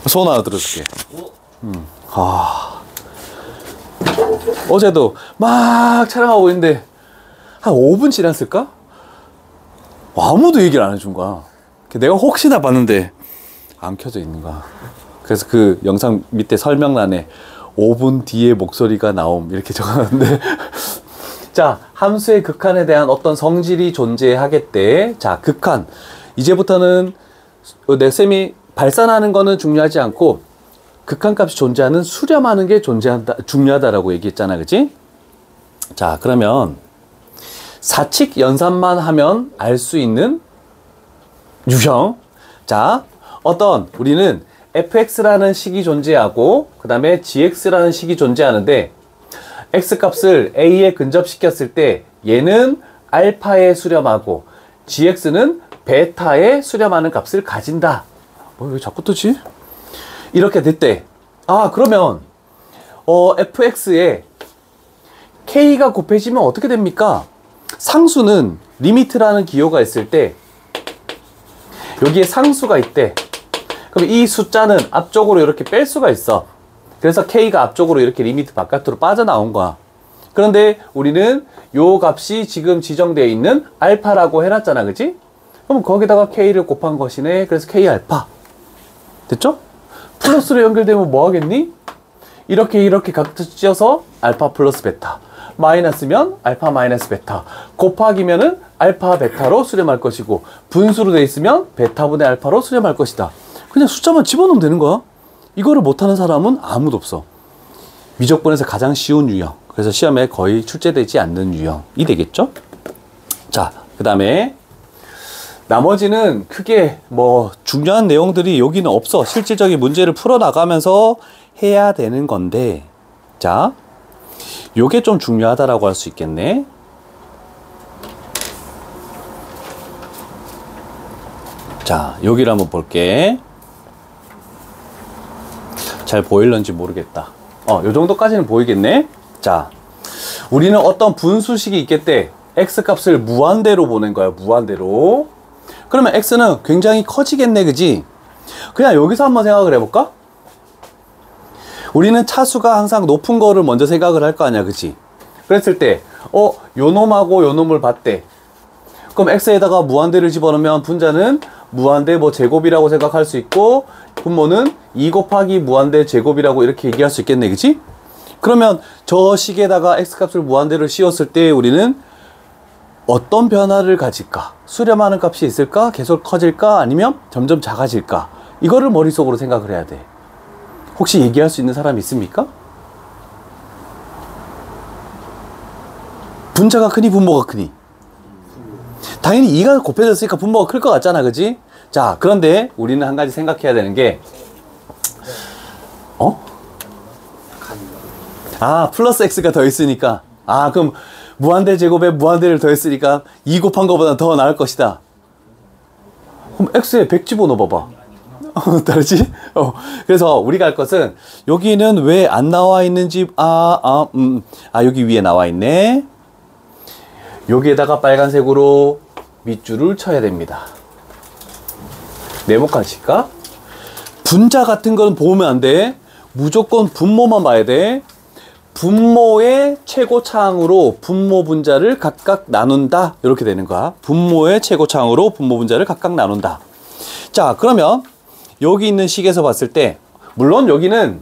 손 하나 들어줄게. 어제도 막 촬영하고 있는데 한 5분 지났을까? 아무도 얘기를 안 해준 거야. 내가 혹시나 봤는데 안 켜져 있는 거야. 그래서 그 영상 밑에 설명란에 5분 뒤에 목소리가 나옴 이렇게 적어놨는데 자, 함수의 극한에 대한 어떤 성질이 존재하겠대. 자, 극한. 이제부터는 내 쌤이 발산하는 거는 중요하지 않고 극한값이 존재하는 수렴하는 게 중요하다라고 얘기했잖아. 그치? 자, 그러면 사칙 연산만 하면 알 수 있는 유형. 자, 우리는 fx라는 식이 존재하고 그 다음에 gx라는 식이 존재하는데 x값을 a에 근접시켰을 때 얘는 알파에 수렴하고 gx는 베타에 수렴하는 값을 가진다. 왜 자꾸 뜨지? 이렇게 됐대. 아, 그러면 fx에 k가 곱해지면 어떻게 됩니까? 상수는 리미트라는 기호가 있을 때 여기에 상수가 있대. 그럼 이 숫자는 앞쪽으로 이렇게 뺄 수가 있어. 그래서 k가 앞쪽으로 이렇게 리미트 바깥으로 빠져나온 거야. 그런데 우리는 요 값이 지금 지정되어 있는 알파라고 해놨잖아. 그치? 그럼 거기다가 k를 곱한 것이네. 그래서 k 알파. 됐죠? 플러스로 연결되면 뭐 하겠니? 이렇게 각도 찢어서 알파 플러스 베타. 마이너스면 알파 마이너스 베타. 곱하기면은 알파 베타로 수렴할 것이고 분수로 돼 있으면 베타분의 알파로 수렴할 것이다. 그냥 숫자만 집어넣으면 되는 거야. 이거를 못하는 사람은 아무도 없어. 미적분에서 가장 쉬운 유형. 그래서 시험에 거의 출제되지 않는 유형이 되겠죠? 자, 그 다음에 나머지는 크게 뭐 중요한 내용들이 여기는 없어. 실질적인 문제를 풀어나가면서 해야 되는 건데, 자, 요게 좀 중요하다라고 할 수 있겠네. 자, 여기를 한번 볼게. 잘 보일런지 모르겠다. 요 정도까지는 보이겠네. 자, 우리는 어떤 분수식이 있겠대. x값을 무한대로 보낸 거야. 무한대로. 그러면 x는 굉장히 커지겠네. 그지? 그냥 여기서 한번 생각을 해볼까? 우리는 차수가 항상 높은 거를 먼저 생각을 할 거 아니야. 그치? 그랬을 때 요 놈하고 요 놈을 봤대. 그럼 x에다가 무한대를 집어넣으면 분자는 무한대 뭐 제곱이라고 생각할 수 있고 분모는 2 곱하기 무한대 제곱이라고 이렇게 얘기할 수 있겠네. 그치? 그러면 저 식에다가 x값을 무한대로 씌웠을 때 우리는 어떤 변화를 가질까? 수렴하는 값이 있을까? 계속 커질까? 아니면 점점 작아질까? 이거를 머릿속으로 생각을 해야 돼. 혹시 얘기할 수 있는 사람 있습니까? 분자가 크니 분모가 크니? 당연히 2가 곱해졌으니까 분모가 클 것 같잖아. 그지? 자, 그런데 우리는 한 가지 생각해야 되는 게 플러스 x가 더 있으니까 그럼 무한대 제곱에 무한대를 더했으니까 2 곱한 것보다 더 나을 것이다. 그럼 x에 100 집어넣어봐봐. 다르지? 그래서 우리가 할 것은 여기는 왜 안 나와 있는지 여기 위에 나와 있네. 여기에다가 빨간색으로 밑줄을 쳐야 됩니다. 네모칸 칠까? 분자 같은 건 보면 안 돼. 무조건 분모만 봐야 돼. 분모의 최고차항으로 분모 분자를 각각 나눈다. 이렇게 되는 거야. 분모의 최고차항으로 분모 분자를 각각 나눈다. 자, 그러면 여기 있는 식에서 봤을 때 물론 여기는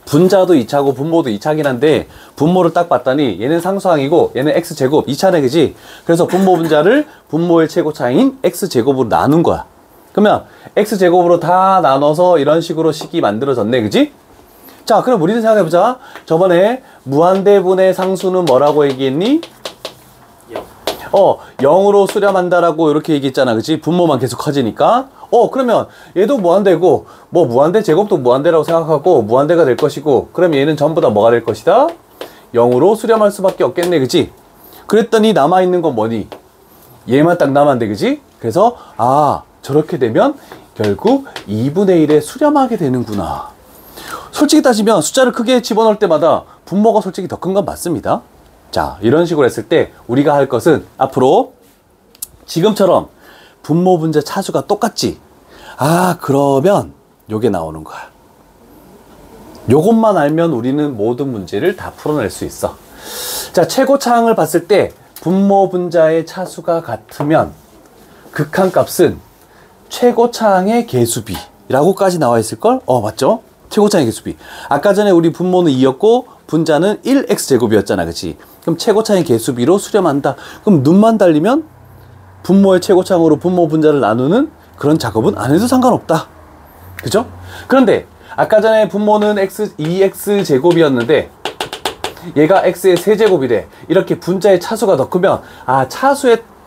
분자도 2차고 분모도 2차긴 한데 분모를 딱 봤더니 얘는 상수항이고 얘는 x제곱 2차네. 그지? 그래서 분모 분자를 분모의 최고차항인 x제곱으로 나눈 거야. 그러면 x제곱으로 다 나눠서 이런 식으로 식이 만들어졌네. 그지? 자, 그럼 우리는 생각해보자. 저번에 무한대분의 상수는 뭐라고 얘기했니? 0으로 수렴한다라고 이렇게 얘기했잖아. 그치? 분모만 계속 커지니까. 그러면 얘도 무한대고, 뭐 무한대 제곱도 무한대라고 생각하고, 무한대가 될 것이고, 그럼 얘는 전부 다 뭐가 될 것이다? 0으로 수렴할 수밖에 없겠네. 그치? 그랬더니 남아있는 건 뭐니? 얘만 딱 남았는데, 그치? 그래서, 저렇게 되면 결국 2분의 1에 수렴하게 되는구나. 솔직히 따지면 숫자를 크게 집어넣을 때마다 분모가 솔직히 더 큰 건 맞습니다. 자, 이런 식으로 했을 때 우리가 할 것은 앞으로 지금처럼 분모 분자 차수가 똑같지? 그러면 요게 나오는 거야. 요것만 알면 우리는 모든 문제를 다 풀어낼 수 있어. 자, 최고차항을 봤을 때 분모 분자의 차수가 같으면 극한값은 최고차항의 개수비라고까지 나와 있을걸? 맞죠? 최고차항의 개수비. 아까 전에 우리 분모는 2였고 분자는 1x제곱이었잖아. 그치? 그럼 최고차항의 개수비로 수렴한다. 그럼 눈만 달리면 분모의 최고차항으로 분모 분자를 나누는 그런 작업은 안 해도 상관없다. 그죠? 그런데 아까 전에 분모는 2x제곱이었는데 얘가 x의 세제곱이래. 이렇게 분자의 차수가 더 크면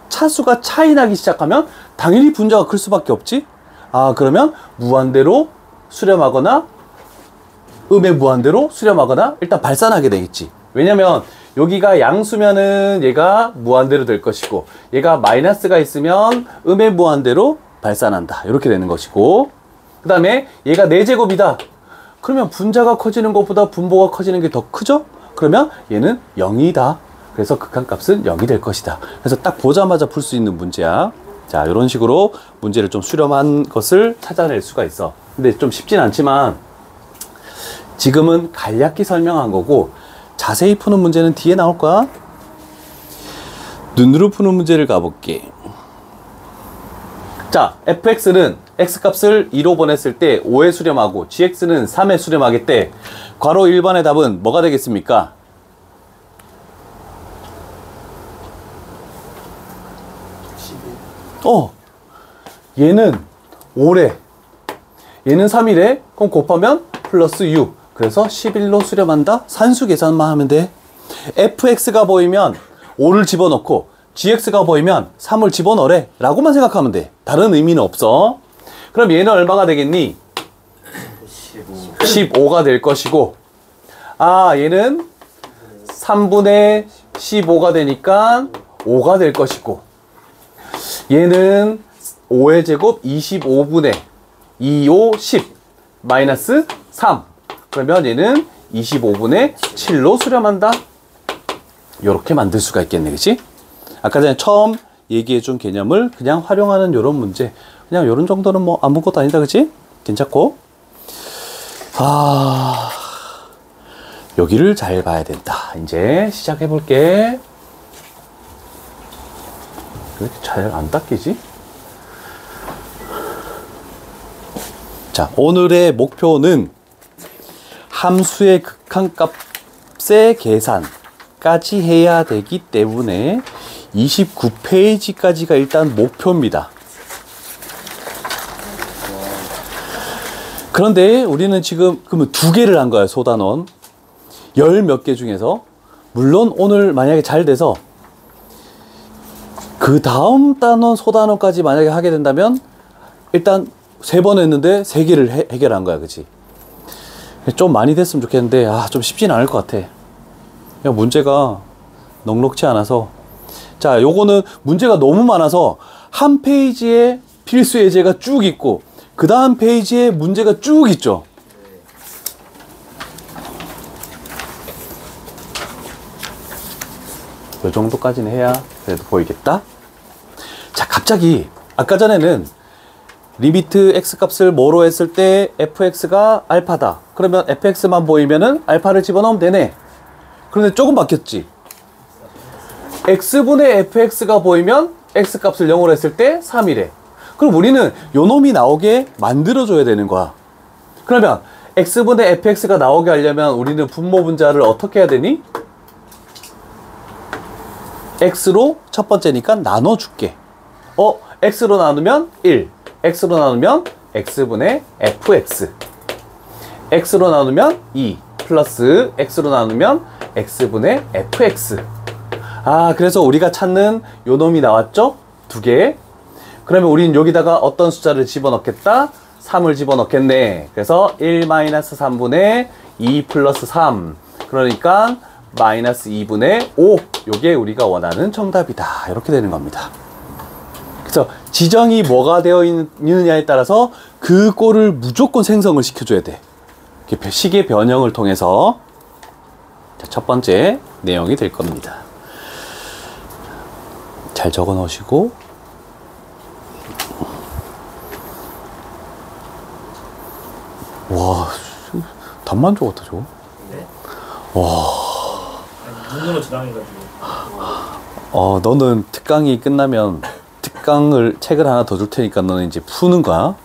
차수가 차이 나기 시작하면 당연히 분자가 클 수밖에 없지. 그러면 무한대로 수렴하거나 음의 무한대로 수렴하거나 일단 발산하게 되겠지. 왜냐면 여기가 양수면은 얘가 무한대로 될 것이고 얘가 마이너스가 있으면 음의 무한대로 발산한다. 이렇게 되는 것이고, 그 다음에 얘가 4제곱이다. 그러면 분자가 커지는 것보다 분모가 커지는 게 더 크죠? 그러면 얘는 0이다. 그래서 극한값은 0이 될 것이다. 그래서 딱 보자마자 풀 수 있는 문제야. 자, 이런 식으로 문제를 좀 수렴한 것을 찾아낼 수가 있어. 근데 좀 쉽진 않지만 지금은 간략히 설명한 거고 자세히 푸는 문제는 뒤에 나올 거야. 눈으로 푸는 문제를 가볼게. 자, fx는 x값을 2로 보냈을 때 5에 수렴하고 gx는 3에 수렴하겠대. 괄호 1번의 답은 뭐가 되겠습니까? 얘는 5래. 얘는 3이래. 그럼 곱하면 플러스 6. 그래서 11로 수렴한다? 산수 계산만 하면 돼. fx가 보이면 5를 집어넣고 gx가 보이면 3을 집어넣으래 라고만 생각하면 돼. 다른 의미는 없어. 그럼 얘는 얼마가 되겠니? 15가 될 것이고, 얘는 3분의 15가 되니까 5가 될 것이고, 얘는 5의 제곱 25분의 2, 5, 10 마이너스 3. 그러면 얘는 25분의 7로 수렴한다. 요렇게 만들 수가 있겠네. 그치? 아까 전에 처음 얘기해준 개념을 그냥 활용하는 요런 문제. 그냥 요런 정도는 뭐 아무것도 아니다. 그치? 괜찮고. 여기를 잘 봐야 된다. 이제 시작해 볼게. 왜 이렇게 잘 안 닦이지? 자, 오늘의 목표는 함수의 극한값의 계산까지 해야 되기 때문에 29페이지까지가 일단 목표입니다. 그런데 우리는 지금 그러면 2개를 한 거야. 소단원 10몇 개 중에서. 물론 오늘 만약에 잘 돼서 그 다음 단원 소단원까지 만약에 하게 된다면 일단 3번 했는데 3개를 해결한 거야. 그치? 좀 많이 됐으면 좋겠는데 좀 쉽지는 않을 것 같아. 그냥 문제가 넉넉치 않아서. 자, 요거는 문제가 너무 많아서 한 페이지에 필수 예제가 쭉 있고 그 다음 페이지에 문제가 쭉 있죠. 요 정도까지는 해야 그래도 보이겠다. 자, 갑자기 아까 전에는 리미트 x값을 뭐로 했을 때 fx가 알파다. 그러면 fx만 보이면은 알파를 집어넣으면 되네. 그런데 조금 바뀌었지. x분의 fx가 보이면 x값을 0으로 했을 때 3이래. 그럼 우리는 요 놈이 나오게 만들어줘야 되는 거야. 그러면 x분의 fx가 나오게 하려면 우리는 분모 분자를 어떻게 해야 되니? x로 첫 번째니까 나눠줄게. x로 나누면 1, x로 나누면 x분의 fx, x로 나누면 2 플러스 x로 나누면 x분의 fx. 그래서 우리가 찾는 요 놈이 나왔죠? 2개. 그러면 우린 여기다가 어떤 숫자를 집어넣겠다? 3을 집어넣겠네. 그래서 1-3분의 2 플러스 3. 그러니까 마이너스 2분의 5. 요게 우리가 원하는 정답이다. 이렇게 되는 겁니다. 그래서 지정이 뭐가 되어 있느냐에 따라서 그 꼴을 무조건 생성을 시켜줘야 돼. 이렇게 식의 변형을 통해서. 자, 첫 번째 내용이 될 겁니다. 잘 적어 놓으시고 와, 답만 적었다 저거. 네? 와. 아니, 눈으로 저장해가지고. 너는 특강이 끝나면 책을 하나 더 줄 테니까 너는 이제 푸는 거야.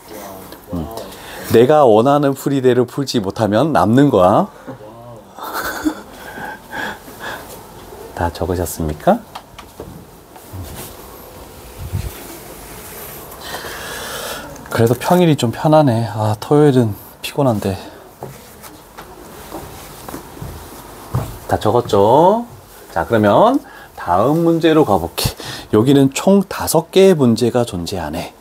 내가 원하는 풀이대로 풀지 못하면 남는 거야. 다 적으셨습니까? 그래도 평일이 좀 편하네. 아, 토요일은 피곤한데. 다 적었죠? 자, 그러면 다음 문제로 가볼게. 여기는 총 5개의 문제가 존재하네.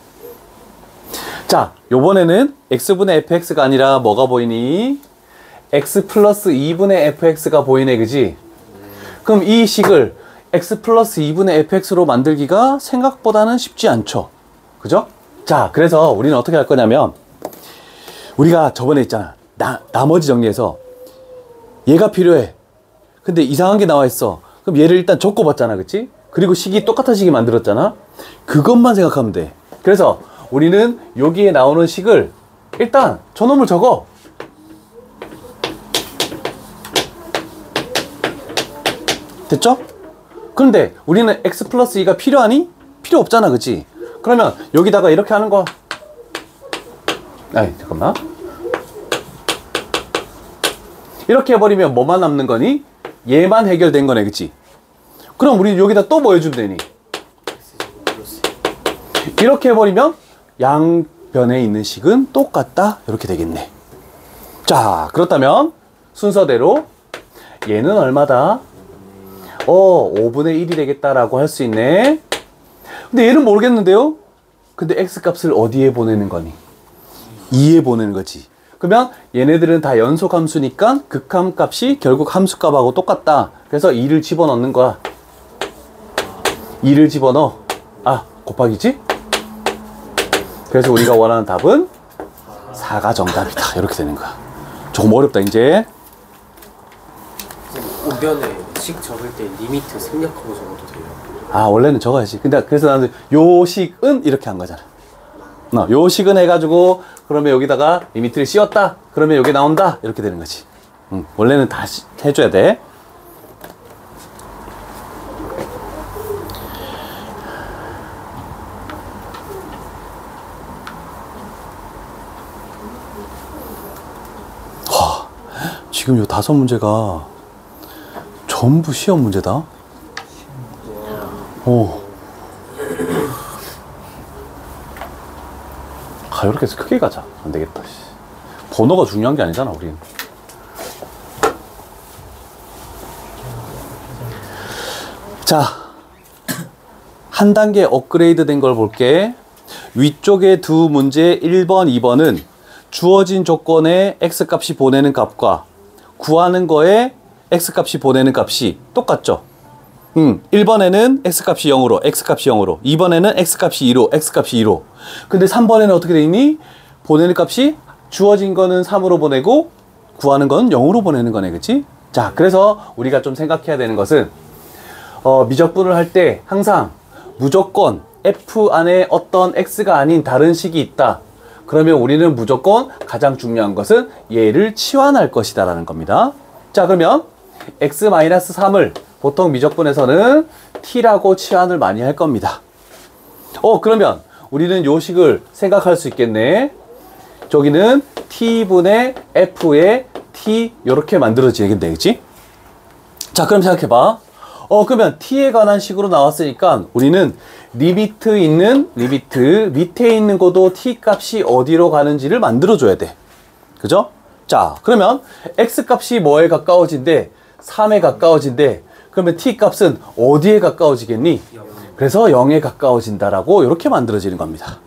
자, 요번에는 x분의 fx가 아니라 뭐가 보이니? x 플러스 2분의 fx가 보이네, 그지? 그럼 이 식을 x 플러스 2분의 fx로 만들기가 생각보다는 쉽지 않죠. 그죠? 자, 그래서 우리는 어떻게 할 거냐면, 우리가 저번에 있잖아. 나머지 정리해서 얘가 필요해. 근데 이상한 게 나와 있어. 그럼 얘를 일단 적고 봤잖아, 그치? 그리고 식이 똑같은 식이 만들었잖아. 그것만 생각하면 돼. 그래서 우리는 여기에 나오는 식을 일단 저놈을 적어. 됐죠? 그런데 우리는 x 플러스 2가 필요하니? 필요 없잖아, 그치? 그러면 여기다가 이렇게 하는 거야. 아니, 잠깐만. 이렇게 해버리면 뭐만 남는 거니? 얘만 해결된 거네, 그치? 그럼 우리 여기다 또 뭐 해주면 되니? 이렇게 해버리면 양변에 있는 식은 똑같다, 이렇게 되겠네. 자, 그렇다면 순서대로 얘는 얼마다? 5분의 1이 되겠다라고 할 수 있네. 근데 얘는 모르겠는데요? 근데 x값을 어디에 보내는 거니? 2에 보내는 거지. 그러면 얘네들은 다 연속 함수니까 극함 값이 결국 함수 값하고 똑같다. 그래서 2를 집어넣는 거야. 2를 집어넣어. 아, 곱하기지? 그래서 우리가 원하는 답은 4가 정답이다. 이렇게 되는 거야. 조금 어렵다, 이제. 우변에 식 적을 때 리미트 생략하고 적어도 돼요? 아, 원래는 적어야지. 근데 그래서 나는 요 식은 이렇게 한 거잖아. 요 식은 해가지고 그러면 여기다가 리미트를 씌웠다. 그러면 여기 나온다. 이렇게 되는 거지. 원래는 다 해줘야 돼. 와, 지금 요 5문제가 전부 시험 문제다. 오. 이렇게 해서 크게 가자. 안 되겠다. 번호가 중요한 게 아니잖아, 우린. 자, 한 단계 업그레이드 된 걸 볼게. 위쪽에 두 문제 1번, 2번은 주어진 조건에 x값이 보내는 값과 구하는 거에 x값이 보내는 값이 똑같죠? 1번에는 x값이 0으로, x값이 0으로, 2번에는 x값이 2로, x값이 2로. 근데 3번에는 어떻게 돼 있니? 보내는 값이 주어진 거는 3으로 보내고 구하는 건 0으로 보내는 거네, 그치? 자, 그래서 우리가 좀 생각해야 되는 것은 미적분을 할 때 항상 무조건 f 안에 어떤 x가 아닌 다른 식이 있다. 그러면 우리는 무조건 가장 중요한 것은 얘를 치환할 것이다 라는 겁니다. 자, 그러면 x-3을 보통 미적분에서는 t라고 치환을 많이 할 겁니다. 그러면 우리는 요 식을 생각할 수 있겠네. 저기는 t분의 f의 t 이렇게 만들어지겠네, 그치? 자, 그럼 생각해봐. 그러면 t에 관한 식으로 나왔으니까 우리는 리미트 밑에 있는 것도 t 값이 어디로 가는지를 만들어줘야 돼. 그죠? 자, 그러면 x 값이 뭐에 가까워진대? 3에 가까워진대. 그러면 t 값은 어디에 가까워지겠니? 그래서 0에 가까워진다라고 이렇게 만들어지는 겁니다.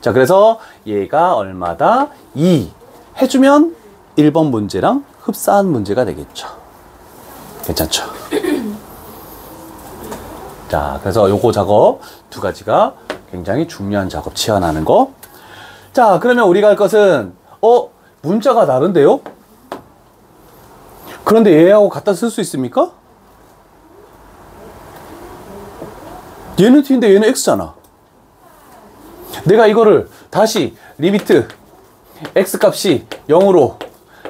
자, 그래서 얘가 얼마다? 2 해주면 1번 문제랑 흡사한 문제가 되겠죠. 괜찮죠? 자, 그래서 요거 작업 두 가지가 굉장히 중요한 작업 치환하는 거. 자, 그러면 우리가 할 것은 문자가 다른데요? 그런데 얘하고 갖다 쓸 수 있습니까? 얘는 t인데 얘는 x잖아. 내가 이거를 다시 리미트 x값이 0으로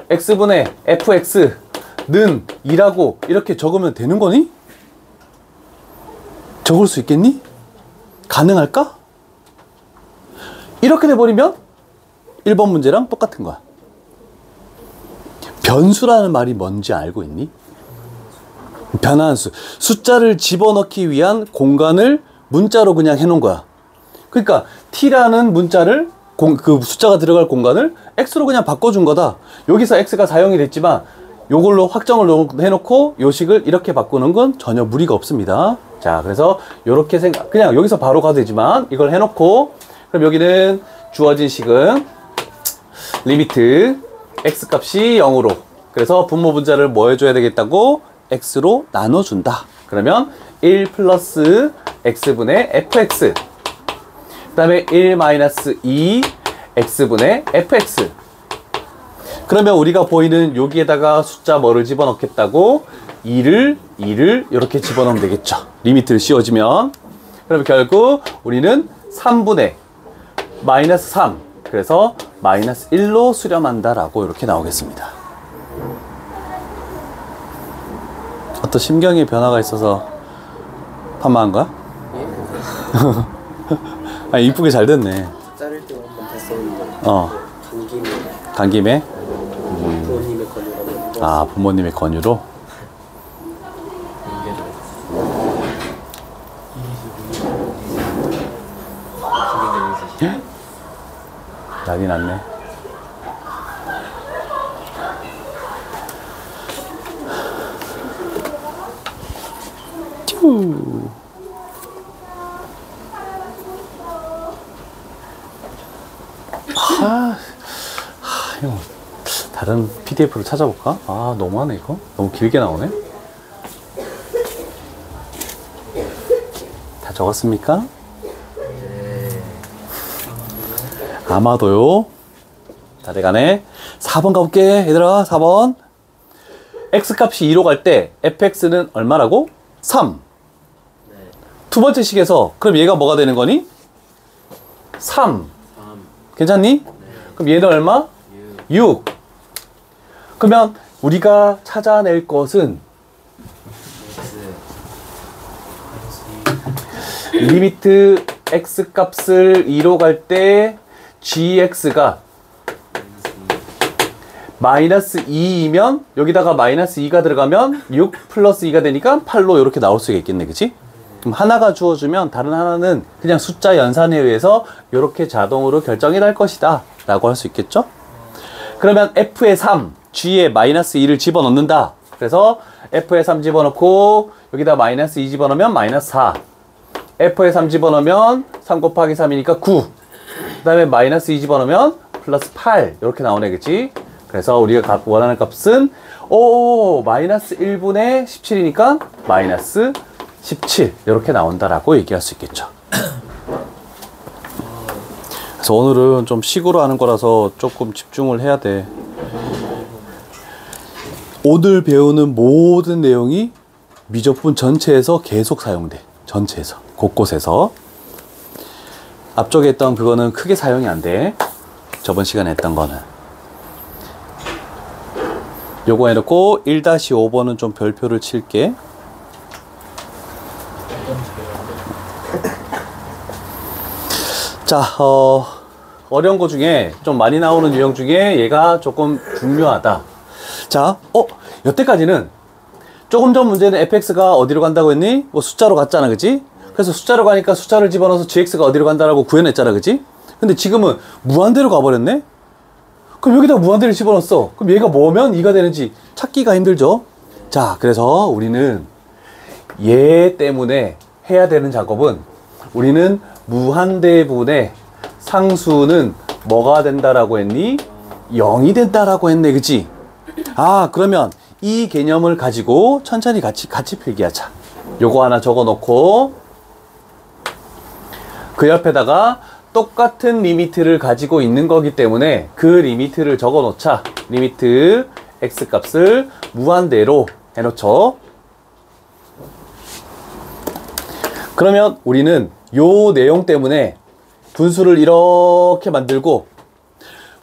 x분의 fx는 2라고 이렇게 적으면 되는 거니? 적을 수 있겠니? 가능할까? 이렇게 돼버리면 1번 문제랑 똑같은 거야. 변수라는 말이 뭔지 알고 있니? 변환수. 숫자를 집어넣기 위한 공간을 문자로 그냥 해놓은 거야. 그러니까 t라는 문자를 그 숫자가 들어갈 공간을 x로 그냥 바꿔준 거다. 여기서 x가 사용이 됐지만 요걸로 확정을 해놓고 요식을 이렇게 바꾸는 건 전혀 무리가 없습니다. 자, 그래서 요렇게 그냥 여기서 바로 가도 되지만 이걸 해놓고, 그럼 여기는 주어진 식은 리미트 x값이 0으로, 그래서 분모 분자를 뭐 해줘야 되겠다고? x로 나눠준다. 그러면 1 플러스 x분의 fx, 그 다음에 1 마이너스 2 x분의 fx. 그러면 우리가 보이는 여기에다가 숫자 뭐를 집어넣겠다고? 2를 이렇게 집어넣으면 되겠죠. 리미트를 씌워주면. 그러면 결국 우리는 3분의 마이너스 3, 그래서 마이너스 1로 수렴한다 라고 이렇게 나오겠습니다. 어떤 심경의 변화가 있어서 판만한가? 아, 이쁘게 잘 됐네. 자를 때 한번 봤었는데 간 김에 부모님의 권유로. 아, 부모님의 권유로. 난리 났네. 튜. 형, 다른 PDF를 찾아볼까? 아, 너무하네 이거. 너무 길게 나오네. 다 적었습니까? 아마도요. 자, 내가네 4번 가볼게. 얘들아, 4번. x값이 2로 갈 때 fx는 얼마라고? 3. 두 번째 식에서 그럼 얘가 뭐가 되는 거니? 3. 괜찮니? 그럼 얘는 얼마? 6. 그러면 우리가 찾아낼 것은 리미트 x값을 2로 갈 때 gx가 마이너스 2이면 여기다가 마이너스 2가 들어가면 6 플러스 2가 되니까 8로 이렇게 나올 수가 있겠네, 그치? 그럼 하나가 주어주면 다른 하나는 그냥 숫자 연산에 의해서 이렇게 자동으로 결정이 될 것이다 라고 할 수 있겠죠? 그러면 f의 3, g에 마이너스 2를 집어넣는다. 그래서 f의 3 집어넣고 여기다 마이너스 2 집어넣으면 마이너스 4. f의 3 집어넣으면 3 곱하기 3이니까 9. 그 다음에 마이너스 2 집어넣으면 플러스 8 이렇게 나오네, 그치? 그래서 우리가 원하는 값은 마이너스 1분의 17이니까 마이너스 17 이렇게 나온다라고 얘기할 수 있겠죠. 그래서 오늘은 좀 식으로 하는 거라서 조금 집중을 해야 돼. 오늘 배우는 모든 내용이 미적분 전체에서 계속 사용돼. 전체에서, 곳곳에서. 앞쪽에 했던 그거는 크게 사용이 안 돼. 저번 시간에 했던 거는. 요거 해놓고 1-5번은 좀 별표를 칠게. 자, 어려운 거 중에 좀 많이 나오는 유형 중에 얘가 조금 중요하다. 자, 여태까지는 조금 전 문제는 fx가 어디로 간다고 했니? 뭐 숫자로 갔잖아, 그치? 그래서 숫자로 가니까 숫자를 집어넣어서 gx가 어디로 간다라고 구해냈잖아, 그치? 근데 지금은 무한대로 가버렸네? 그럼 여기다 무한대를 집어넣었어. 그럼 얘가 뭐면 2가 되는지 찾기가 힘들죠? 자, 그래서 우리는 얘 때문에 해야 되는 작업은 우리는 무한대분의 상수는 뭐가 된다라고 했니? 0이 된다라고 했네, 그치? 아, 그러면 이 개념을 가지고 천천히 같이 필기하자. 요거 하나 적어 놓고 그 옆에다가 똑같은 리미트를 가지고 있는 거기 때문에 그 리미트를 적어 놓자. 리미트 x값을 무한대로 해놓죠. 그러면 우리는 요 내용 때문에 분수를 이렇게 만들고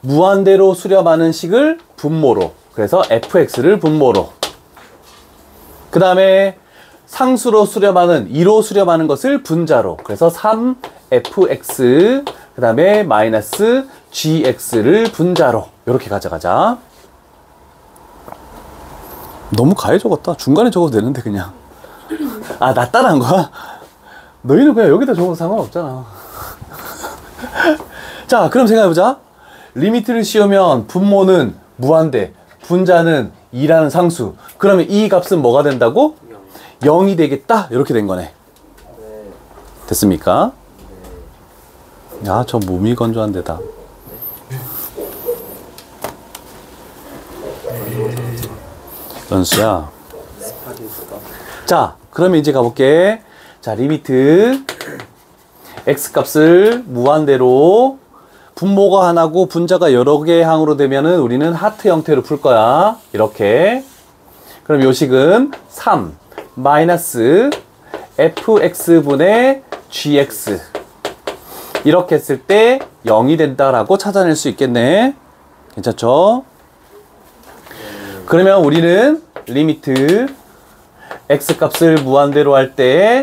무한대로 수렴하는 식을 분모로, 그래서 fx를 분모로, 그 다음에 상수로 수렴하는 2로 수렴하는 것을 분자로, 그래서 3fx 그 다음에 마이너스 gx를 분자로 이렇게 가져가자. 너무 가해 적었다. 중간에 적어도 되는데 그냥. 아, 나 따라한 거야? 너희는 그냥 여기다 적어도 상관없잖아. 자, 그럼 생각해보자. 리미트를 씌우면 분모는 무한대, 분자는 2라는 상수. 그러면 이 값은 뭐가 된다고? 0이 되겠다. 이렇게 된 거네. 됐습니까? 야, 저 몸이 건조한 데다. 연수야. 자, 그러면 이제 가볼게. 자, 리미트 x 값을 무한대로 분모가 하나고 분자가 여러 개의 항으로 되면은 우리는 하트 형태로 풀 거야. 이렇게. 그럼 요식은 3 마이너스 fx분의 gx. 이렇게 했을 때 0이 된다라고 찾아낼 수 있겠네. 괜찮죠? 그러면 우리는 리미트 x 값을 무한대로 할 때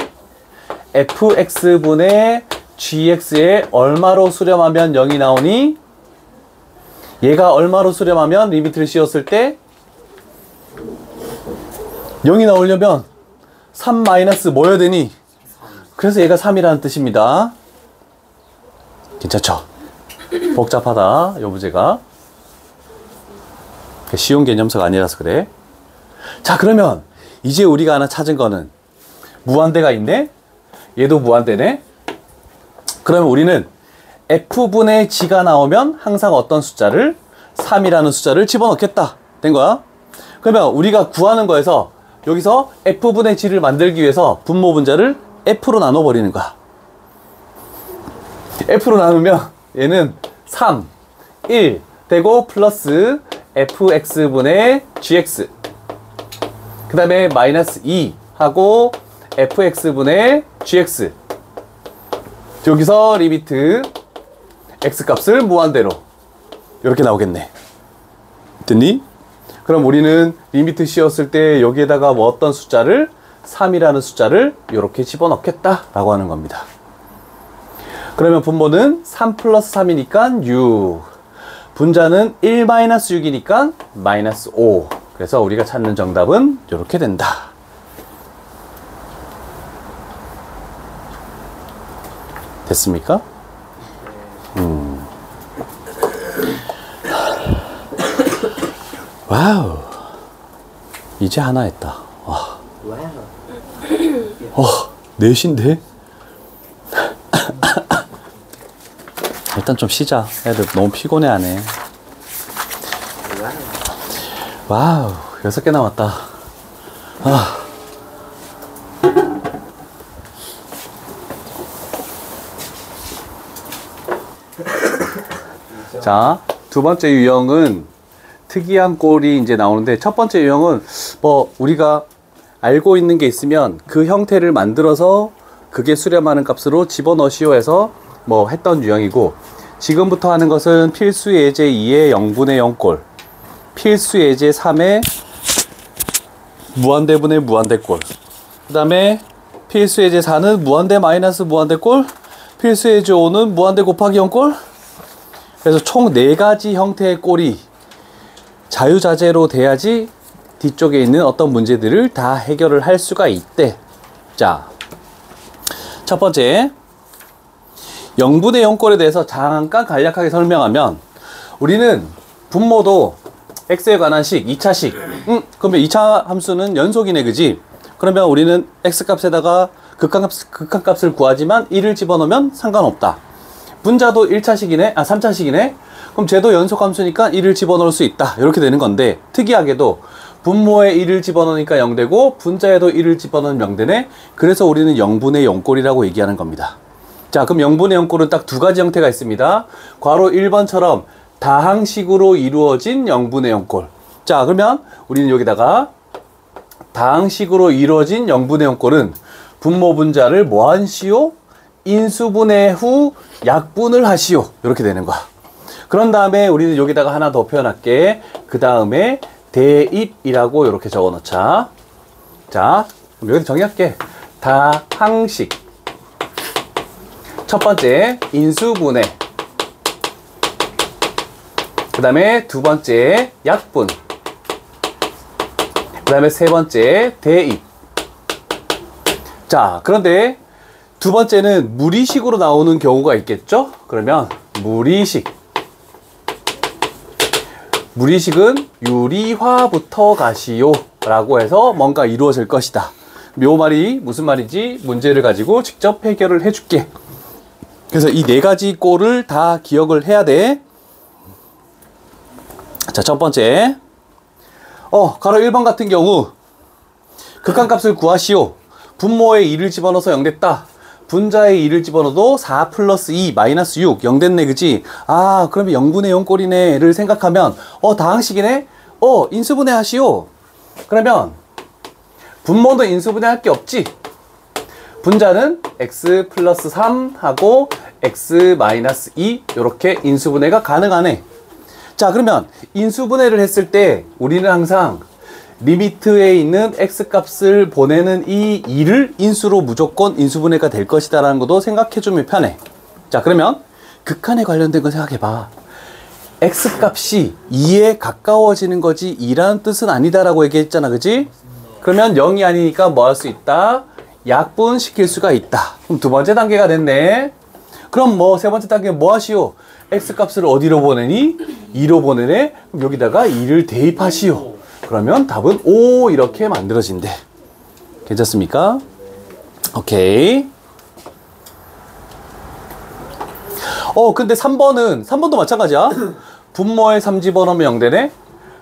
fx분의 gx에 얼마로 수렴하면 0이 나오니? 얘가 얼마로 수렴하면 리미트를 씌웠을 때 0이 나오려면 3 마이너스 뭐여야 되니? 그래서 얘가 3이라는 뜻입니다. 괜찮죠? 복잡하다, 요 문제가. 쉬운 개념서가 아니라서 그래. 자, 그러면 이제 우리가 하나 찾은 거는 무한대가 있네? 얘도 무한대네? 그러면 우리는 f분의 g가 나오면 항상 어떤 숫자를? 3이라는 숫자를 집어넣겠다. 된 거야? 그러면 우리가 구하는 거에서 여기서 f분의 g를 만들기 위해서 분모 분자를 f로 나눠버리는 거야. f로 나누면 얘는 3, 1 되고 플러스 fx분의 gx, 그 다음에 마이너스 2 하고 fx분의 gx. 여기서 리미트 x 값을 무한대로 이렇게 나오겠네. 됐니? 그럼 우리는 리미트 씌웠을 때 여기에다가 뭐 어떤 숫자를? 3이라는 숫자를 이렇게 집어넣겠다 라고 하는 겁니다. 그러면 분모는 3 플러스 3이니까 6, 분자는 1 마이너스 6이니까 마이너스 5. 그래서 우리가 찾는 정답은 이렇게 된다. 됐습니까? 와우. 이제 하나 했다. 와. 넷인데? 일단 좀 쉬자. 애들 너무 피곤해하네. 와우, 6개 남았다. 아. 자, 두 번째 유형은 특이한 꼴이 이제 나오는데, 첫 번째 유형은 뭐 우리가 알고 있는 게 있으면 그 형태를 만들어서 그게 수렴하는 값으로 집어넣으시오 해서 뭐 했던 유형이고, 지금부터 하는 것은 필수 예제 2의 0분의 0꼴, 필수 예제 3의 무한대분의 무한대꼴, 그 다음에 필수 예제 4는 무한대 마이너스 무한대꼴, 필수 예제 5는 무한대 곱하기 0꼴. 그래서 총 4가지 형태의 꼴이 자유자재로 돼야지 뒤쪽에 있는 어떤 문제들을 다 해결을 할 수가 있대. 자, 첫 번째 0분의 0꼴에 대해서 잠깐 간략하게 설명하면, 우리는 분모도 x에 관한 식, 2차식. 그러면 2차 함수는 연속이네, 그지? 그러면 우리는 x값에다가 극한값을 구하지만 1을 집어넣으면 상관없다. 분자도 1차식이네, 3차식이네? 그럼 쟤도 연속함수니까 1을 집어넣을 수 있다. 이렇게 되는 건데, 특이하게도 분모에 1을 집어넣으니까 0되고 분자에도 1을 집어넣으면 0되네. 그래서 우리는 0분의 0꼴이라고 얘기하는 겁니다. 자, 그럼 0분의 0꼴은 딱 두 가지 형태가 있습니다. 괄호 1번처럼 다항식으로 이루어진 0분의 0꼴. 자, 그러면 우리는 여기다가 다항식으로 이루어진 0분의 0꼴은 분모 분자를 뭐한 시오? 인수분해 후 약분을 하시오. 이렇게 되는 거야. 그런 다음에 우리는 여기다가 하나 더 표현할게. 그 다음에 대입이라고 이렇게 적어 놓자. 자, 그럼 여기서 정의할게. 다항식. 첫 번째, 인수분해. 그 다음에 두 번째, 약분. 그 다음에 세 번째, 대입. 자, 그런데 두 번째는 무리식으로 나오는 경우가 있겠죠? 그러면 무리식. 무리식은 유리화부터 가시오 라고 해서 뭔가 이루어질 것이다. 요 말이 무슨 말인지 문제를 가지고 직접 해결을 해줄게. 그래서 이 네 가지 꼴을 다 기억을 해야 돼. 자, 첫 번째. 가로 1번 같은 경우 극한값을 구하시오. 분모에 2를 집어넣어서 0 됐다. 분자에 2를 집어넣어도 4 플러스 2 마이너스 6 0 됐네, 그지? 아, 그러면 0분의 0 꼴이네 를 생각하면 다항식이네? 인수분해 하시오. 그러면 분모도 인수분해 할 게 없지. 분자는 x 플러스 3 하고 x 마이너스 2 이렇게 인수분해가 가능하네. 자, 그러면 인수분해를 했을 때 우리는 항상 리미트에 있는 x값을 보내는 이 2를 인수로 무조건 인수분해가 될 것이다 라는 것도 생각해주면 편해. 자, 그러면 극한에 관련된 거 생각해봐. x값이 2에 가까워지는 거지 2라는 뜻은 아니다 라고 얘기했잖아, 그지? 그러면 0이 아니니까 뭐 할 수 있다? 약분시킬 수가 있다. 그럼 두 번째 단계가 됐네. 그럼 뭐 세 번째 단계 뭐 하시오? x값을 어디로 보내니? 2로 보내네? 그럼 여기다가 2를 대입하시오. 그러면 답은 5 이렇게 만들어진대. 괜찮습니까? 오케이. 근데 3번도 마찬가지야. 분모에 3 집어넣으면 0 되네?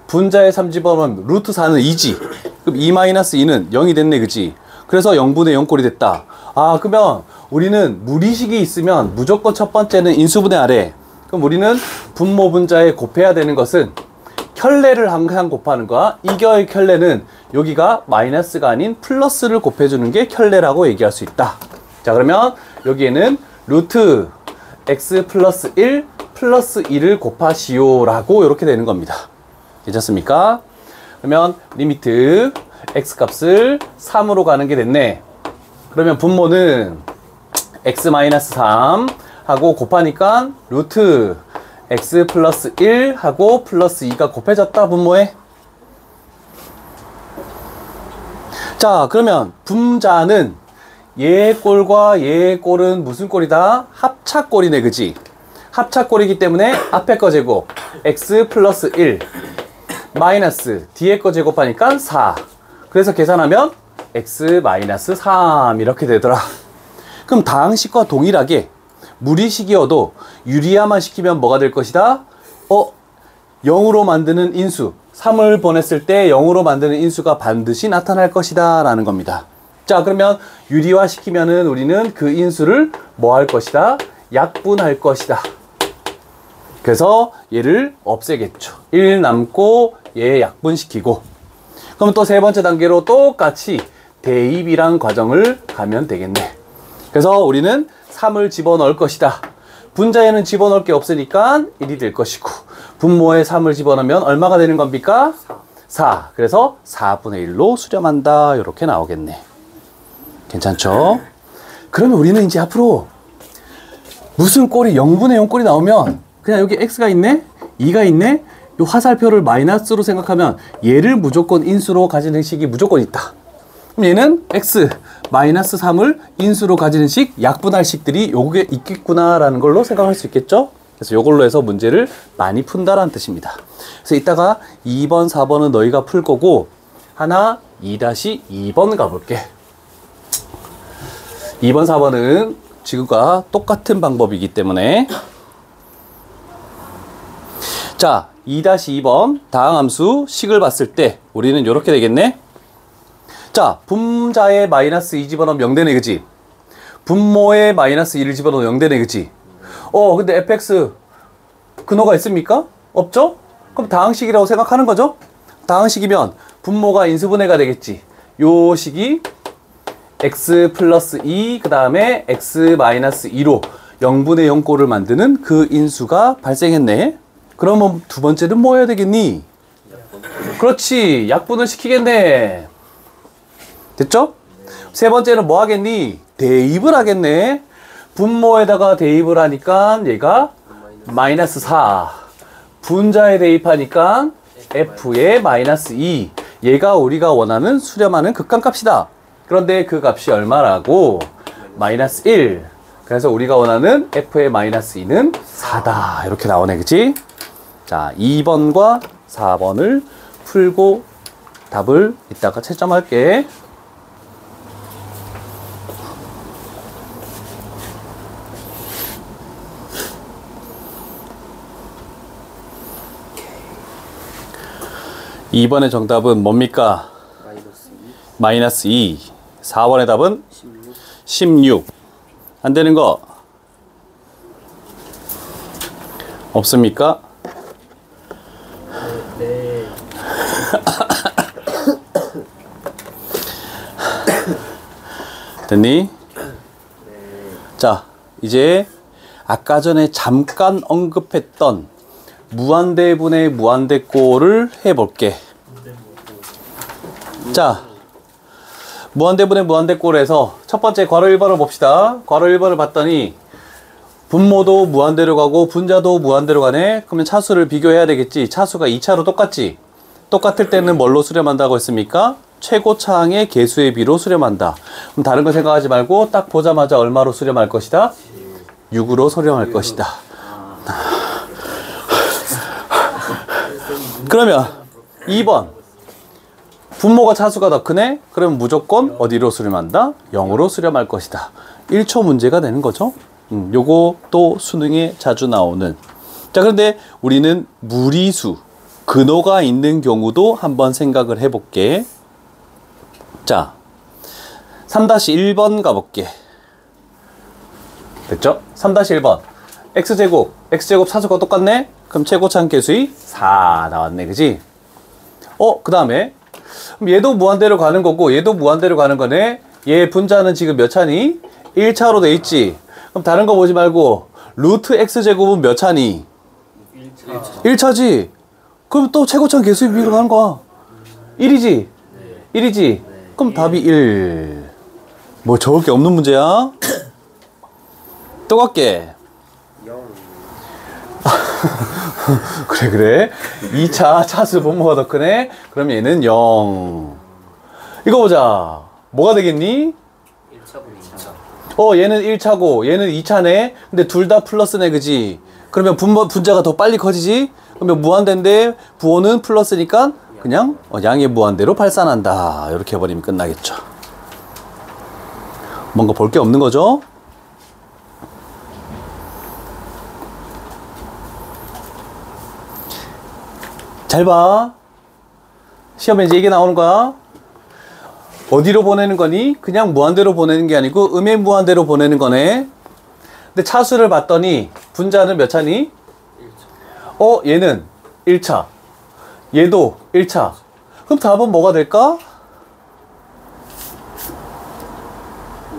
분자에 3 집어넣으면 루트 4는 2지. 그럼 2-2는 0이 됐네, 그치? 그래서 0분의 0 꼴이 됐다. 아, 그러면 우리는 무리식이 있으면 무조건 첫 번째는 인수분해 하래. 그럼 우리는 분모 분자에 곱해야 되는 것은 켤레를 항상 곱하는 거야. 이겨의 켤레는 여기가 마이너스가 아닌 플러스를 곱해주는 게 켤레라고 얘기할 수 있다. 자, 그러면 여기에는 루트 x 플러스 1 플러스 2를 곱하시오 라고 이렇게 되는 겁니다. 괜찮습니까? 그러면 리미트 x 값을 3으로 가는 게 됐네. 그러면 분모는 x 마이너스 3 하고 곱하니까 루트 x 플러스 1 하고 플러스 2가 곱해졌다, 분모에. 자, 그러면 분자는 얘의 꼴과 얘의 꼴은 무슨 꼴이다? 합차꼴이네, 그지? 합차꼴이기 때문에 앞에 거 제곱 x 플러스 1 마이너스 뒤에 거 제곱하니까 4. 그래서 계산하면 x 마이너스 3 이렇게 되더라. 그럼 다항식과 동일하게 무리식이어도 유리화만 시키면 뭐가 될 것이다? 0으로 만드는 인수 3을 보냈을 때 0으로 만드는 인수가 반드시 나타날 것이다 라는 겁니다. 자, 그러면 유리화 시키면은 우리는 그 인수를 뭐 할 것이다? 약분할 것이다. 그래서 얘를 없애겠죠. 1 남고 얘 약분시키고. 그럼 또 세 번째 단계로 똑같이 대입이란 과정을 가면 되겠네. 그래서 우리는 3을 집어넣을 것이다. 분자에는 집어넣을 게 없으니까 1이 될 것이고, 분모에 3을 집어넣으면 얼마가 되는 겁니까? 4. 그래서 4분의 1로 수렴한다. 이렇게 나오겠네. 괜찮죠? 그러면 우리는 이제 앞으로 무슨 꼴이 0분의 0 꼴이 나오면 그냥 여기 x가 있네? 2가 있네? 이 화살표를 마이너스로 생각하면 얘를 무조건 인수로 가지는 식이 무조건 있다. 그럼 얘는 x 마이너스 3을 인수로 가지는 식, 약분할 식들이 요게 있겠구나라는 걸로 생각할 수 있겠죠? 그래서 요걸로 해서 문제를 많이 푼다라는 뜻입니다. 그래서 이따가 2번, 4번은 너희가 풀 거고, 하나 2-2번 가볼게. 2번, 4번은 지금과 똑같은 방법이기 때문에. 자, 2-2번 다항함수 식을 봤을 때 우리는 이렇게 되겠네. 자, 분자에 마이너스 2 집어넣으면 0 되네, 그치? 분모에 마이너스 2를 집어넣으면 0 되네, 그치? 근데 fx 근호가 있습니까? 없죠? 그럼 다항식이라고 생각하는 거죠? 다항식이면 분모가 인수분해가 되겠지. 요 식이 x 플러스 2, 그 다음에 x 마이너스 2로 0분의 0꼴을 만드는 그 인수가 발생했네. 그러면 두 번째는 뭐 해야 되겠니? 그렇지, 약분을 시키겠네. 됐죠? 세 번째는 뭐 하겠니? 대입을 하겠네. 분모에다가 대입을 하니까 얘가 마이너스 4. 분자에 대입하니까 f의 마이너스 2. 얘가 우리가 원하는 수렴하는 극한값이다. 그런데 그 값이 얼마라고? 마이너스 1. 그래서 우리가 원하는 f의 마이너스 2는 4다. 이렇게 나오네, 그치? 자, 2번과 4번을 풀고 답을 이따가 채점할게. (2번의) 정답은 뭡니까? 마이너스 2. 4번의 답은 16. 안 되는 거 없습니까? 네. 됐니? 네. 자, 이제 아까 전에 잠깐 언급했던 무한대분의 무한대꼴을 해볼게. 자, 무한대분의 무한대꼴에서 첫 번째 괄호 1번을 봅시다. 괄호 1번을 봤더니 분모도 무한대로 가고 분자도 무한대로 가네. 그러면 차수를 비교해야 되겠지. 차수가 2차로 똑같지. 똑같을 때는 뭘로 수렴한다고 했습니까? 최고차항의 개수의 비로 수렴한다. 그럼 다른 거 생각하지 말고 딱 보자마자 얼마로 수렴할 것이다? 6으로 수렴할 것이다. 그러면 2번 분모가 차수가 더 크네? 그러면 무조건 어디로 수렴한다? 0으로 수렴할 것이다. 1초 문제가 되는 거죠. 요거 또 수능에 자주 나오는. 자, 그런데 우리는 무리수, 근호가 있는 경우도 한번 생각을 해볼게. 자, 3-1번 가볼게. 됐죠? 3-1번. x제곱 차수가 똑같네? 그럼 최고차항 개수의 4 나왔네, 그지? 그 다음에 얘도 무한대로 가는 거고 얘도 무한대로 가는 거네. 얘 분자는 지금 몇 차니? 1차로 돼 있지. 그럼 다른 거 보지 말고 루트 x제곱은 몇 차니? 1차지. 그럼 또 최고차항 개수의 비로 가는 거야. 1이지? 1이지? 그럼 답이 1. 뭐 적을 게 없는 문제야? 또 갈게. 0. 그래. 2차 차수 분모가 더 크네? 그럼 얘는 0. 이거 보자. 뭐가 되겠니? 1차분 2차. 얘는 1차고 얘는 2차네. 근데 둘 다 플러스네, 그지? 그러면 분자가 더 빨리 커지지? 그러면 무한대인데 부호는 플러스니까 그냥 양의 무한대로 발산한다. 이렇게 해버리면 끝나겠죠. 뭔가 볼 게 없는 거죠? 잘 봐. 시험에 이제 이게 나오는 거야. 어디로 보내는 거니? 그냥 무한대로 보내는 게 아니고 음의 무한대로 보내는 거네. 근데 차수를 봤더니 분자는 몇 차니? 1차. 얘는 1차. 얘도 1차. 그럼 답은 뭐가 될까?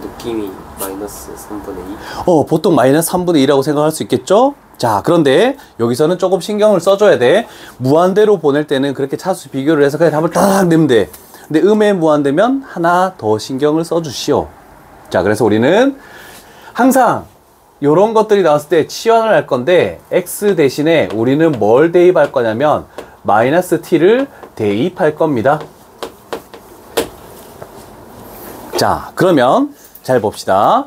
느낌이 마이너스 3분의 2. 보통 마이너스 3분의 2라고 생각할 수 있겠죠? 자, 그런데 여기서는 조금 신경을 써줘야 돼. 무한대로 보낼 때는 그렇게 차수 비교를 해서 그냥 답을 딱 내면 돼. 근데 음의 무한대면 하나 더 신경을 써주시오. 자, 그래서 우리는 항상 이런 것들이 나왔을 때 치환을 할 건데 x 대신에 우리는 뭘 대입할 거냐면 마이너스 t를 대입할 겁니다. 자, 그러면 잘 봅시다.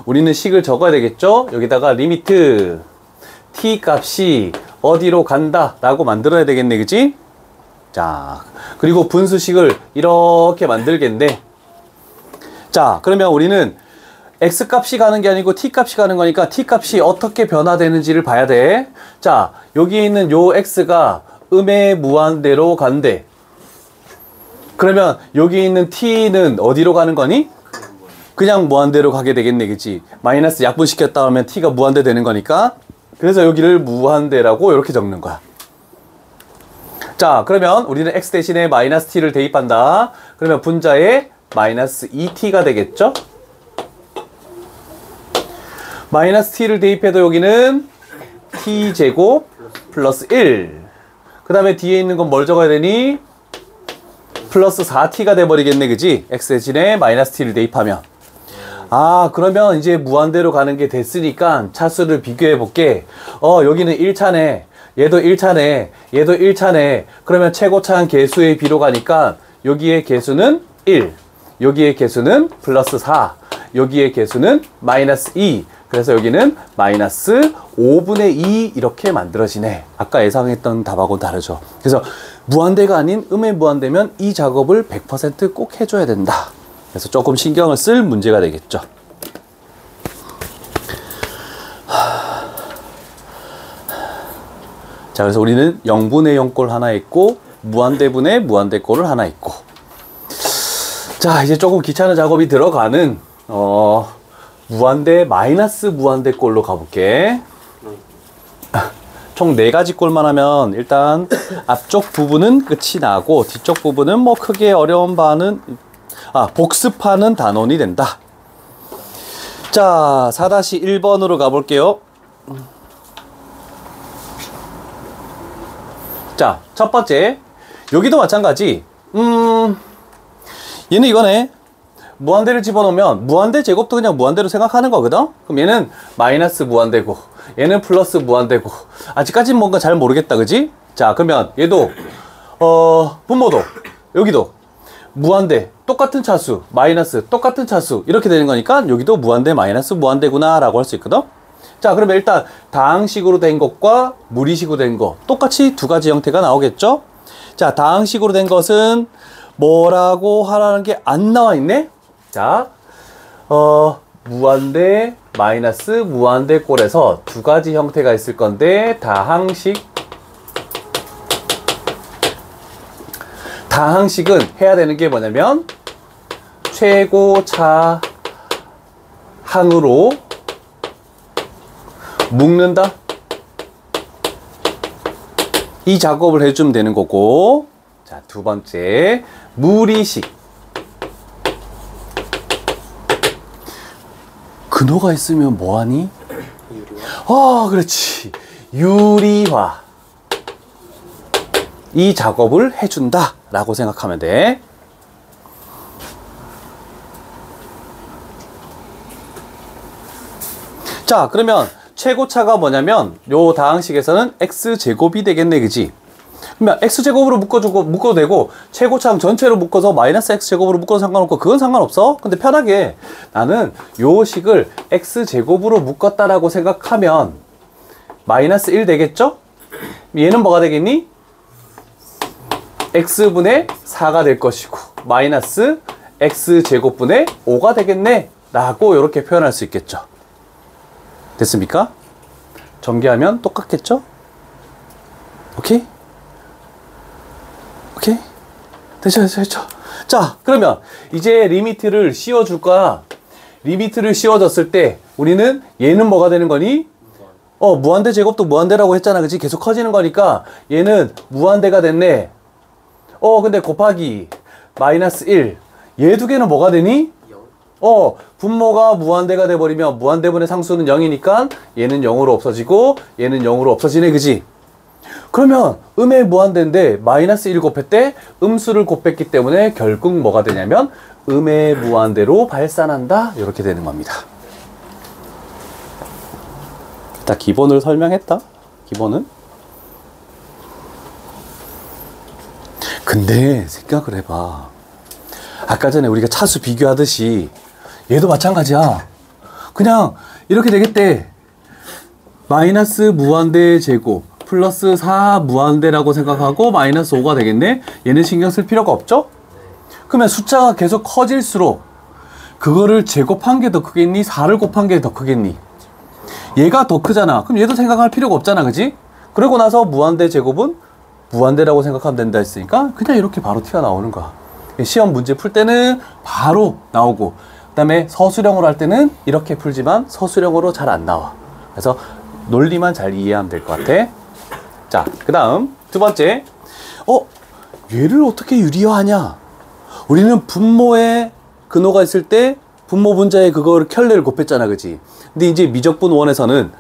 우리는 식을 적어야 되겠죠? 여기다가 리미트 t 값이 어디로 간다 라고 만들어야 되겠네, 그치? 자, 그리고 분수식을 이렇게 만들겠네. 자, 그러면 우리는 x 값이 가는 게 아니고 t 값이 가는 거니까 t 값이 어떻게 변화되는지를 봐야 돼. 자, 여기 있는 요 x가 음의 무한대로 간대. 그러면 여기 있는 t는 어디로 가는 거니? 그냥 무한대로 가게 되겠네, 그치? 마이너스 약분시켰다 하면 t가 무한대 되는 거니까. 그래서 여기를 무한대라고 이렇게 적는 거야. 자, 그러면 우리는 x 대신에 마이너스 t를 대입한다. 그러면 분자에 마이너스 2t가 되겠죠? 마이너스 t를 대입해도 여기는 t제곱 플러스 1. 그 다음에 뒤에 있는 건 뭘 적어야 되니? 플러스 4t가 돼버리겠네, 그지? x 대신에 마이너스 t를 대입하면. 아, 그러면 이제 무한대로 가는 게 됐으니까 차수를 비교해 볼게. 여기는 1차네. 얘도 1차네. 얘도 1차네. 그러면 최고차한 개수의 비로 가니까 여기의 개수는 1. 여기의 개수는 플러스 4. 여기의 개수는 마이너스 2. 그래서 여기는 마이너스 5분의 2 이렇게 만들어지네. 아까 예상했던 답하고는 다르죠. 그래서 무한대가 아닌 음의 무한대면 이 작업을 100% 해줘야 된다. 그래서 조금 신경을 쓸 문제가 되겠죠. 자, 그래서 우리는 0분의 0꼴 하나 있고 무한대분의 무한대꼴을 하나 있고. 자, 이제 조금 귀찮은 작업이 들어가는 무한대 마이너스 무한대 꼴로 가볼게. 총 4가지 꼴만 하면 일단 앞쪽 부분은 끝이 나고 뒤쪽 부분은 뭐 크게 어려운 바는 복습하는 단원이 된다. 자, 4-1번으로 가볼게요. 자, 첫 번째 여기도 마찬가지. 얘는 이거네. 무한대를 집어넣으면 무한대 제곱도 그냥 무한대로 생각하는 거거든. 그럼 얘는 마이너스 무한대고 얘는 플러스 무한대고 아직까지는 뭔가 잘 모르겠다, 그지? 자, 그러면 얘도 분모도 여기도 무한대 똑같은 차수 마이너스 똑같은 차수 이렇게 되는 거니까 여기도 무한대 마이너스 무한대구나 라고 할 수 있거든. 자, 그러면 일단 다항식으로 된 것과 무리식으로 된 거 똑같이 두 가지 형태가 나오겠죠. 자, 다항식으로 된 것은 뭐라고 하라는 게 안 나와 있네. 자, 무한대 마이너스 무한대 꼴에서 두 가지 형태가 있을 건데 다항식은 해야 되는 게 뭐냐면 최고차 항으로 묶는다. 이 작업을 해주면 되는 거고. 자, 두 번째 무리식. 근호가 있으면 뭐하니? 유리화. 그렇지. 유리화. 이 작업을 해준다 라고 생각하면 돼. 자, 그러면 최고차가 뭐냐면 요 다항식에서는 x제곱이 되겠네, 그지? 그러면 x제곱으로 묶어도 되고 최고차항 전체로 묶어서 마이너스 x제곱으로 묶어도 상관없고 그건 상관없어. 근데 편하게 나는 요 식을 x제곱으로 묶었다라고 생각하면 마이너스 1 되겠죠? 얘는 뭐가 되겠니? x분의 4가 될 것이고 마이너스 x제곱분의 5가 되겠네 라고 이렇게 표현할 수 있겠죠. 됐습니까? 전개하면 똑같겠죠? 오케이? 오케이? 됐죠? 자, 그러면 이제 리미트를 씌워줄 거야. 리미트를 씌워줬을 때 우리는 얘는 뭐가 되는 거니? 무한대 제곱도 무한대라고 했잖아, 그치? 계속 커지는 거니까 얘는 무한대가 됐네. 근데 곱하기 마이너스 1. 얘 두 개는 뭐가 되니? 분모가 무한대가 돼버리면 무한대분의 상수는 0이니까 얘는 0으로 없어지고 얘는 0으로 없어지네, 그지? 그러면 음의 무한대인데 마이너스 1 곱했대 음수를 곱했기 때문에 결국 뭐가 되냐면 음의 무한대로 발산한다 이렇게 되는 겁니다. 자, 기본을 설명했다. 기본은. 근데 생각을 해봐. 아까 전에 우리가 차수 비교하듯이 얘도 마찬가지야. 그냥 이렇게 되겠대. 마이너스 무한대 제곱 플러스 4 무한대라고 생각하고 마이너스 5가 되겠네. 얘는 신경 쓸 필요가 없죠? 그러면 숫자가 계속 커질수록 그거를 제곱한 게 더 크겠니? 4를 곱한 게 더 크겠니? 얘가 더 크잖아. 그럼 얘도 생각할 필요가 없잖아, 그지? 그러고 나서 무한대 제곱은 무한대라고 생각하면 된다 했으니까 그냥 이렇게 바로 튀어나오는 거야. 시험 문제 풀 때는 바로 나오고 그 다음에 서술형으로 할 때는 이렇게 풀지만 서술형으로 잘 안 나와. 그래서 논리만 잘 이해하면 될 것 같아. 자, 그 다음 두 번째. 얘를 어떻게 유리화하냐? 우리는 분모에 근호가 있을 때 분모 분자에 그걸 켤레를 곱했잖아, 그지? 근데 이제 미적분 원에서는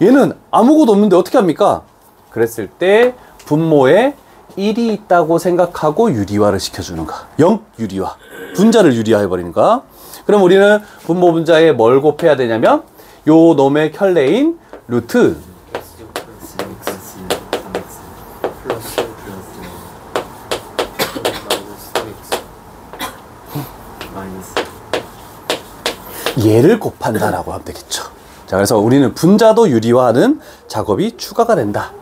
얘는 아무것도 없는데 어떻게 합니까? 그랬을 때 분모에 1이 있다고 생각하고 유리화를 시켜주는 거야. 0 유리화. 분자를 유리화해버리는 거야. 그럼 우리는 분모 분자에 뭘 곱해야 되냐면 요 놈의 켤레인 루트 얘를 곱한다라고 하면 되겠죠. 자, 그래서 우리는 분자도 유리화하는 작업이 추가가 된다.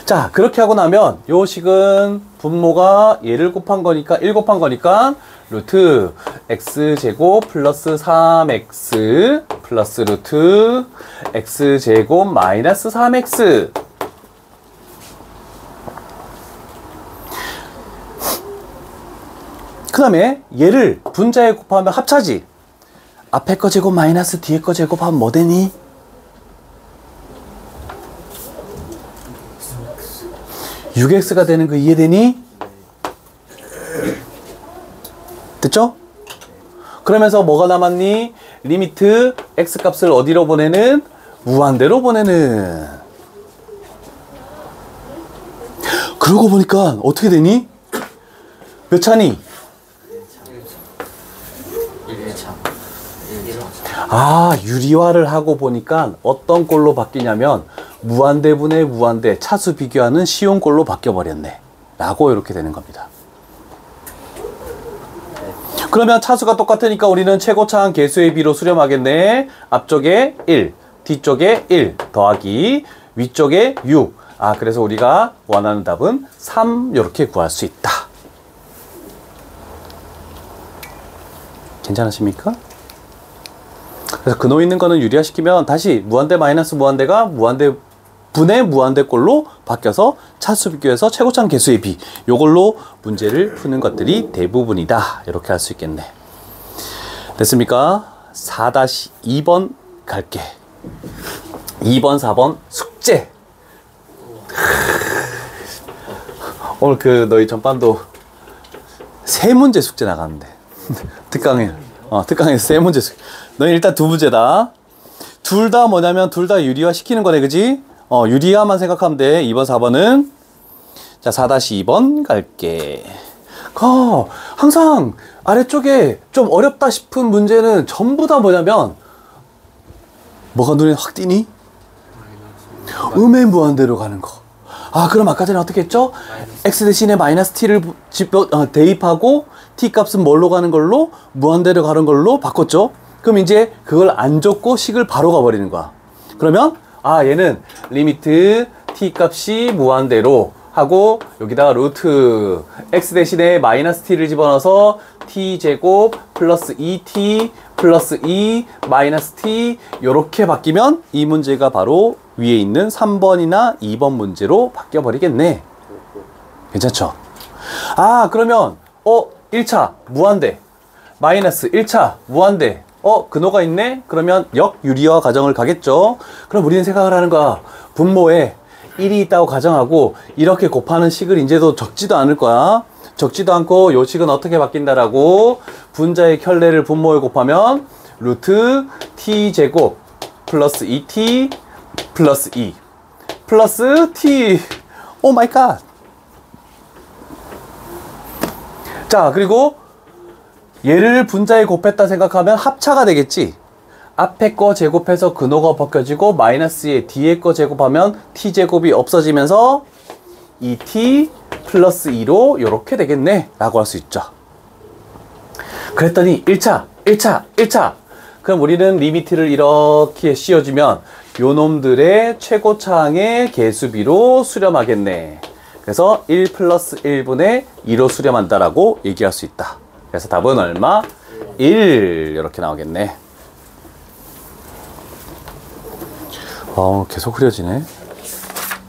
자, 그렇게 하고 나면 요 식은 분모가 얘를 곱한 거니까 1 곱한 거니까 루트 x제곱 플러스 3x 플러스 루트 x제곱 마이너스 3x. 그 다음에 얘를 분자에 곱하면 합차지. 앞에 거 제곱 마이너스 뒤에 거 제곱하면 뭐 되니? (6x) 가 되는 거 이해되니? 됐죠? 그러면서 뭐가 남았니? 리미트 x 값을 어디로 보내는? 무한대로 보내는. 그러고 보니까 어떻게 되니? 몇 차니? 1차. 아, 유리화를 하고 보니까 어떤 꼴로 바뀌냐면 무한대분의 무한대 차수 비교하는 쉬운 꼴로 바뀌어버렸네 라고 이렇게 되는 겁니다. 그러면 차수가 똑같으니까 우리는 최고차항 개수의 비로 수렴하겠네. 앞쪽에 1, 뒤쪽에 1 더하기 위쪽에 6. 아, 그래서 우리가 원하는 답은 3 이렇게 구할 수 있다. 괜찮으십니까? 그래서 근호 있는 거는 유리화시키면 다시 무한대 마이너스 무한대가 무한대 분의 무한대꼴로 바뀌어서 차수 비교해서 최고차항 개수의 비, 요걸로 문제를 푸는 것들이 대부분이다. 이렇게 할 수 있겠네. 됐습니까? 4-2번 갈게. 2번, 4번 숙제. 오늘 그 너희 전반도 세 문제 숙제 나가는데 특강에 세 문제 숙제. 너희 일단 두 문제다. 둘 다 뭐냐면 둘 다 유리화 시키는 거네, 그지? 유리화만 생각하면 돼. 2번, 4번은. 자, 4-2번 갈게. 항상 아래쪽에 좀 어렵다 싶은 문제는 전부 다 뭐냐면 뭐가 눈에 확 띄니? 음의 무한대로 가는 거. 아, 그럼 아까 전에 어떻게 했죠? x 대신에 마이너스 t를 대입하고 t 값은 뭘로 가는 걸로? 무한대로 가는 걸로 바꿨죠? 그럼 이제 그걸 안 줬고 식을 바로 가버리는 거야. 그러면 얘는 리미트 t 값이 무한대로 하고 여기다가 루트 x 대신에 마이너스 t를 집어넣어서 t 제곱 플러스 2t 플러스 2 마이너스 t 요렇게 바뀌면 이 문제가 바로 위에 있는 3번이나 2번 문제로 바뀌어 버리겠네. 괜찮죠? 그러면 1차 무한대 마이너스 1차 무한대 근호가 있네? 그러면 역유리화 가정을 가겠죠? 그럼 우리는 생각을 하는 거야. 분모에 1이 있다고 가정하고 이렇게 곱하는 식을 이제도 적지도 않을 거야. 적지도 않고 요 식은 어떻게 바뀐다라고? 분자의 켤레를 분모에 곱하면 루트 t제곱 플러스 2t 플러스 2 플러스 t. 오 마이 갓. 자, 그리고 얘를 분자에 곱했다 생각하면 합차가 되겠지. 앞에 거 제곱해서 근호가 벗겨지고 마이너스에 뒤에 거 제곱하면 t제곱이 없어지면서 2t 플러스 2로 이렇게 되겠네 라고 할 수 있죠. 그랬더니 1차 그럼 우리는 리미트를 이렇게 씌워주면 요 놈들의 최고차항의 개수비로 수렴하겠네. 그래서 1 플러스 1분의 2로 수렴한다라고 얘기할 수 있다. 그래서 답은 얼마? 1 이렇게 나오겠네. 계속 흐려지네.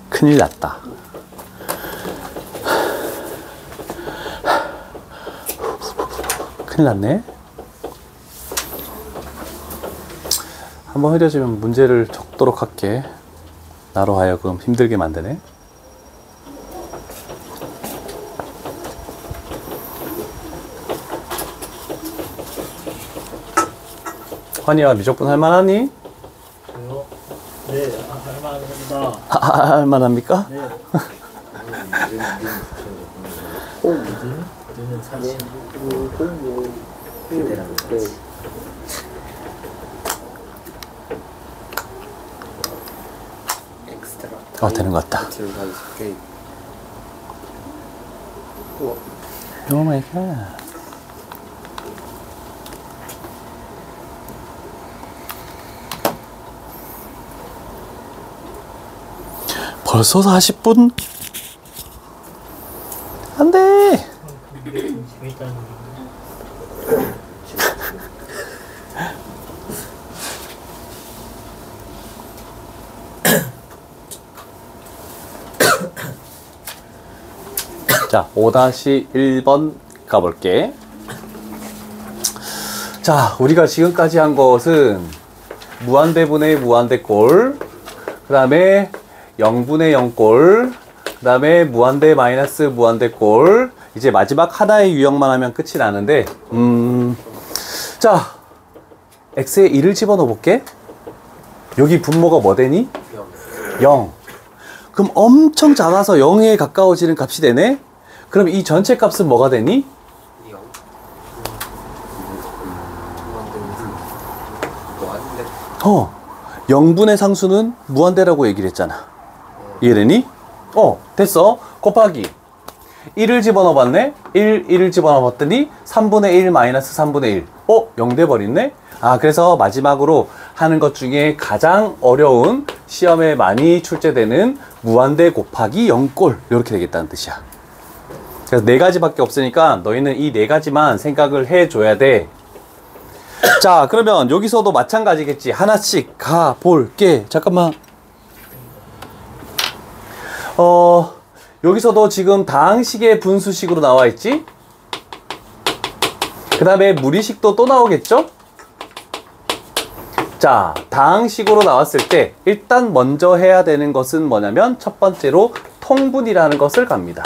큰일 났다. 큰일 났네. 한번 흐려지면 문제를 적도록 할게. 나로 하여금 힘들게 만드네. 환희야, 미적분 할만하니? 저요? 네, 할만합니다. 할만합니까? 네. 우리는 사실 그대랑 같이. 엑스트라. 되는 것 같다. 지금 한 10개. 오 마이 갓. 벌써 40분? 안 돼! 재밌다는 자, 5-1번 가볼게. 자, 우리가 지금까지 한 것은 무한대분의 무한대꼴, 그 다음에 0분의 0꼴, 그 다음에 무한대 마이너스 무한대꼴, 이제 마지막 하나의 유형만 하면 끝이 나는데, 자, x에 1을 집어넣어 볼게. 여기 분모가 뭐 되니? 0. 그럼 엄청 작아서 0에 가까워지는 값이 되네? 그럼 이 전체 값은 뭐가 되니? 0. 0분의 상수는 무한대라고 얘기를 했잖아. 이해되니? 됐어. 곱하기 1을 집어넣어 봤네? 1을 집어넣어 봤더니 3분의 1 마이너스 3분의 1. 0 돼버렸네? 그래서 마지막으로 하는 것 중에 가장 어려운 시험에 많이 출제되는 무한대 곱하기 0꼴. 이렇게 되겠다는 뜻이야. 그래서 4가지밖에 없으니까 너희는 이 4가지만 생각을 해줘야 돼. 자, 그러면 여기서도 마찬가지겠지. 하나씩 가볼게. 잠깐만. 여기서도 지금 다항식의 분수식으로 나와 있지? 그 다음에 무리식도 또 나오겠죠? 자, 다항식으로 나왔을 때 일단 먼저 해야 되는 것은 뭐냐면 첫 번째로 통분이라는 것을 갑니다.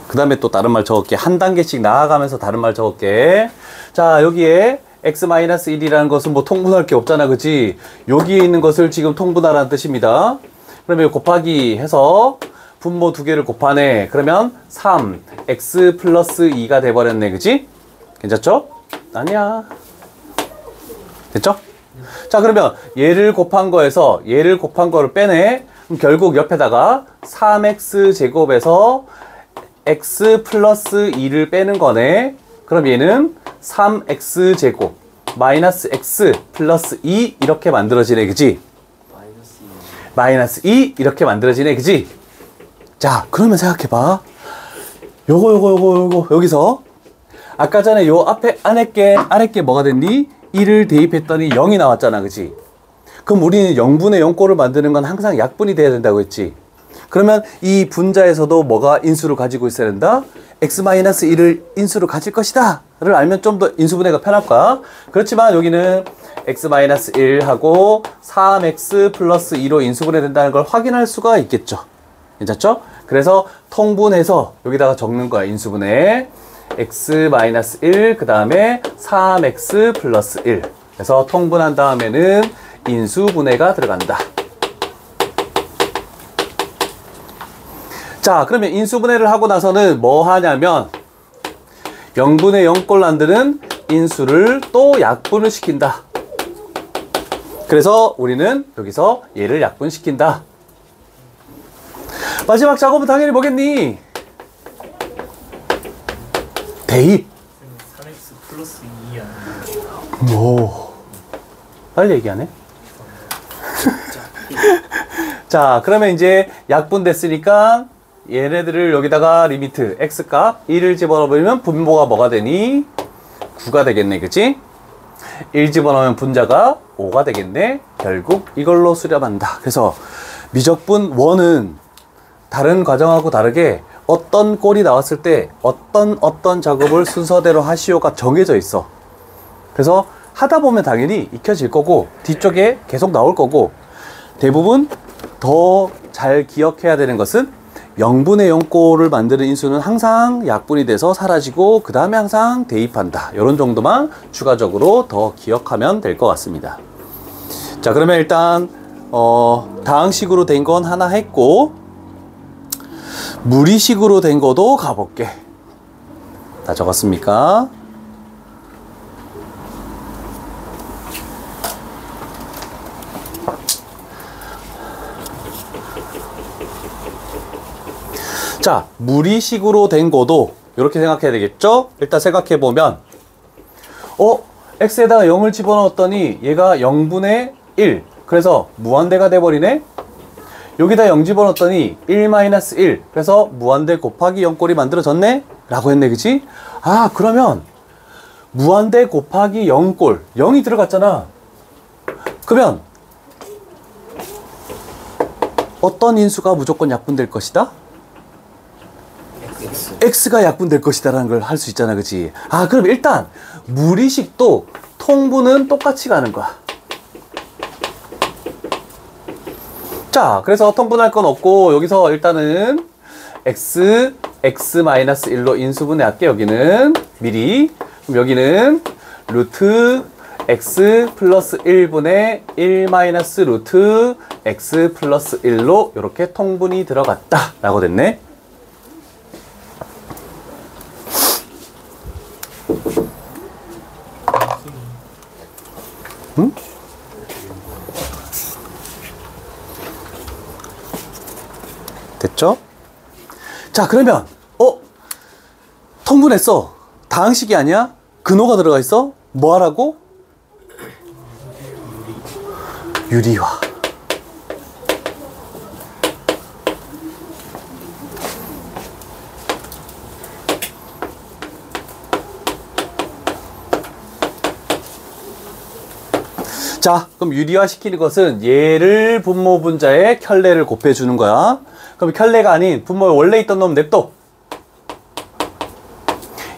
그 다음에 또 다른 말 적을게. 한 단계씩 나아가면서 다른 말 적을게. 자, 여기에 x-1이라는 것은 뭐 통분할 게 없잖아, 그치? 여기에 있는 것을 지금 통분하라는 뜻입니다. 그러면 곱하기 해서 분모 2개를 곱하네. 그러면 3x 플러스 2가 돼버렸네, 그치? 괜찮죠? 아니야. 됐죠? 자, 그러면 얘를 곱한 거에서 얘를 곱한 거를 빼네. 그럼 결국 옆에다가 3x 제곱에서 x 플러스 2를 빼는 거네. 그럼 얘는 3x 제곱 마이너스 x 플러스 2 이렇게 만들어지네, 그지? 마이너스 2 이렇게 만들어지네, 그지? 자, 그러면 생각해봐. 요거 여기서 아까 전에 요 앞에 아래 게 뭐가 됐니? 1을 대입했더니 0이 나왔잖아, 그지? 그럼 우리는 0분의 0꼴을 만드는 건 항상 약분이 돼야 된다고 했지. 그러면 이 분자에서도 뭐가 인수를 가지고 있어야 된다? x-1을 인수로 가질 것이다 를 알면 좀 더 인수분해가 편할 거야. 그렇지만 여기는 x-1하고 3x 플러스 2로 인수분해 된다는 걸 확인할 수가 있겠죠. 괜찮죠? 그래서 통분해서 여기다가 적는 거야. 인수분해 x-1 그 다음에 3x 플러스 1. 그래서 통분한 다음에는 인수분해가 들어간다. 자, 그러면 인수분해를 하고 나서는 뭐 하냐면 0분의 0꼴 만드는 인수를 또 약분을 시킨다. 그래서 우리는 여기서 얘를 약분시킨다. 마지막 작업은 당연히 뭐겠니? 대입. 3x 플러스 2야. 오, 빨리 얘기하네. 자, 그러면 이제 약분됐으니까 얘네들을 여기다가 리미트 x값 1을 집어넣으면 분모가 뭐가 되니? 9가 되겠네, 그치? 1 집어넣으면 분자가 5가 되겠네. 결국 이걸로 수렴한다. 그래서 미적분 1은 다른 과정하고 다르게 어떤 꼴이 나왔을 때 어떤 작업을 순서대로 하시오가 정해져 있어. 그래서 하다 보면 당연히 익혀질 거고 뒤쪽에 계속 나올 거고, 대부분 더 잘 기억해야 되는 것은 0분의 0꼴을 만드는 인수는 항상 약분이 돼서 사라지고 그 다음에 항상 대입한다. 이런 정도만 추가적으로 더 기억하면 될 것 같습니다. 자, 그러면 일단 다항식으로 된 건 하나 했고 무리식으로 된 것도 가볼게. 다 적었습니까? 자, 무리식으로 된 것도 이렇게 생각해야 되겠죠? 일단 생각해 보면 x에다가 0을 집어넣었더니 얘가 0분의 1, 그래서 무한대가 돼버리네. 여기다 0 집어넣었더니 1-1, 그래서 무한대 곱하기 0꼴이 만들어졌네 라고 했네, 그치? 아, 그러면 무한대 곱하기 0꼴 0이 들어갔잖아. 그러면 어떤 인수가 무조건 약분될 것이다? x가 약분될 것이다 라는 걸 할 수 있잖아, 그치? 아, 그럼 일단 무리식도 통분은 똑같이 가는 거야. 자, 그래서 통분할 건 없고 여기서 일단은 x-1로 인수분해 할게. 여기는 미리. 그럼 여기는 루트 x 플러스 1분의 1 마이너스 루트 x 플러스 1로 이렇게 통분이 들어갔다 라고 됐네. 응? 됐죠? 자, 그러면 통분했어. 다항식이 아니야? 근호가 들어가 있어? 뭐 하라고? 유리화. 자, 그럼 유리화 시키는 것은 얘를 분모 분자에 켤레를 곱해주는 거야. 그럼 켤레가 아닌 분모에 원래 있던 놈 냅둬.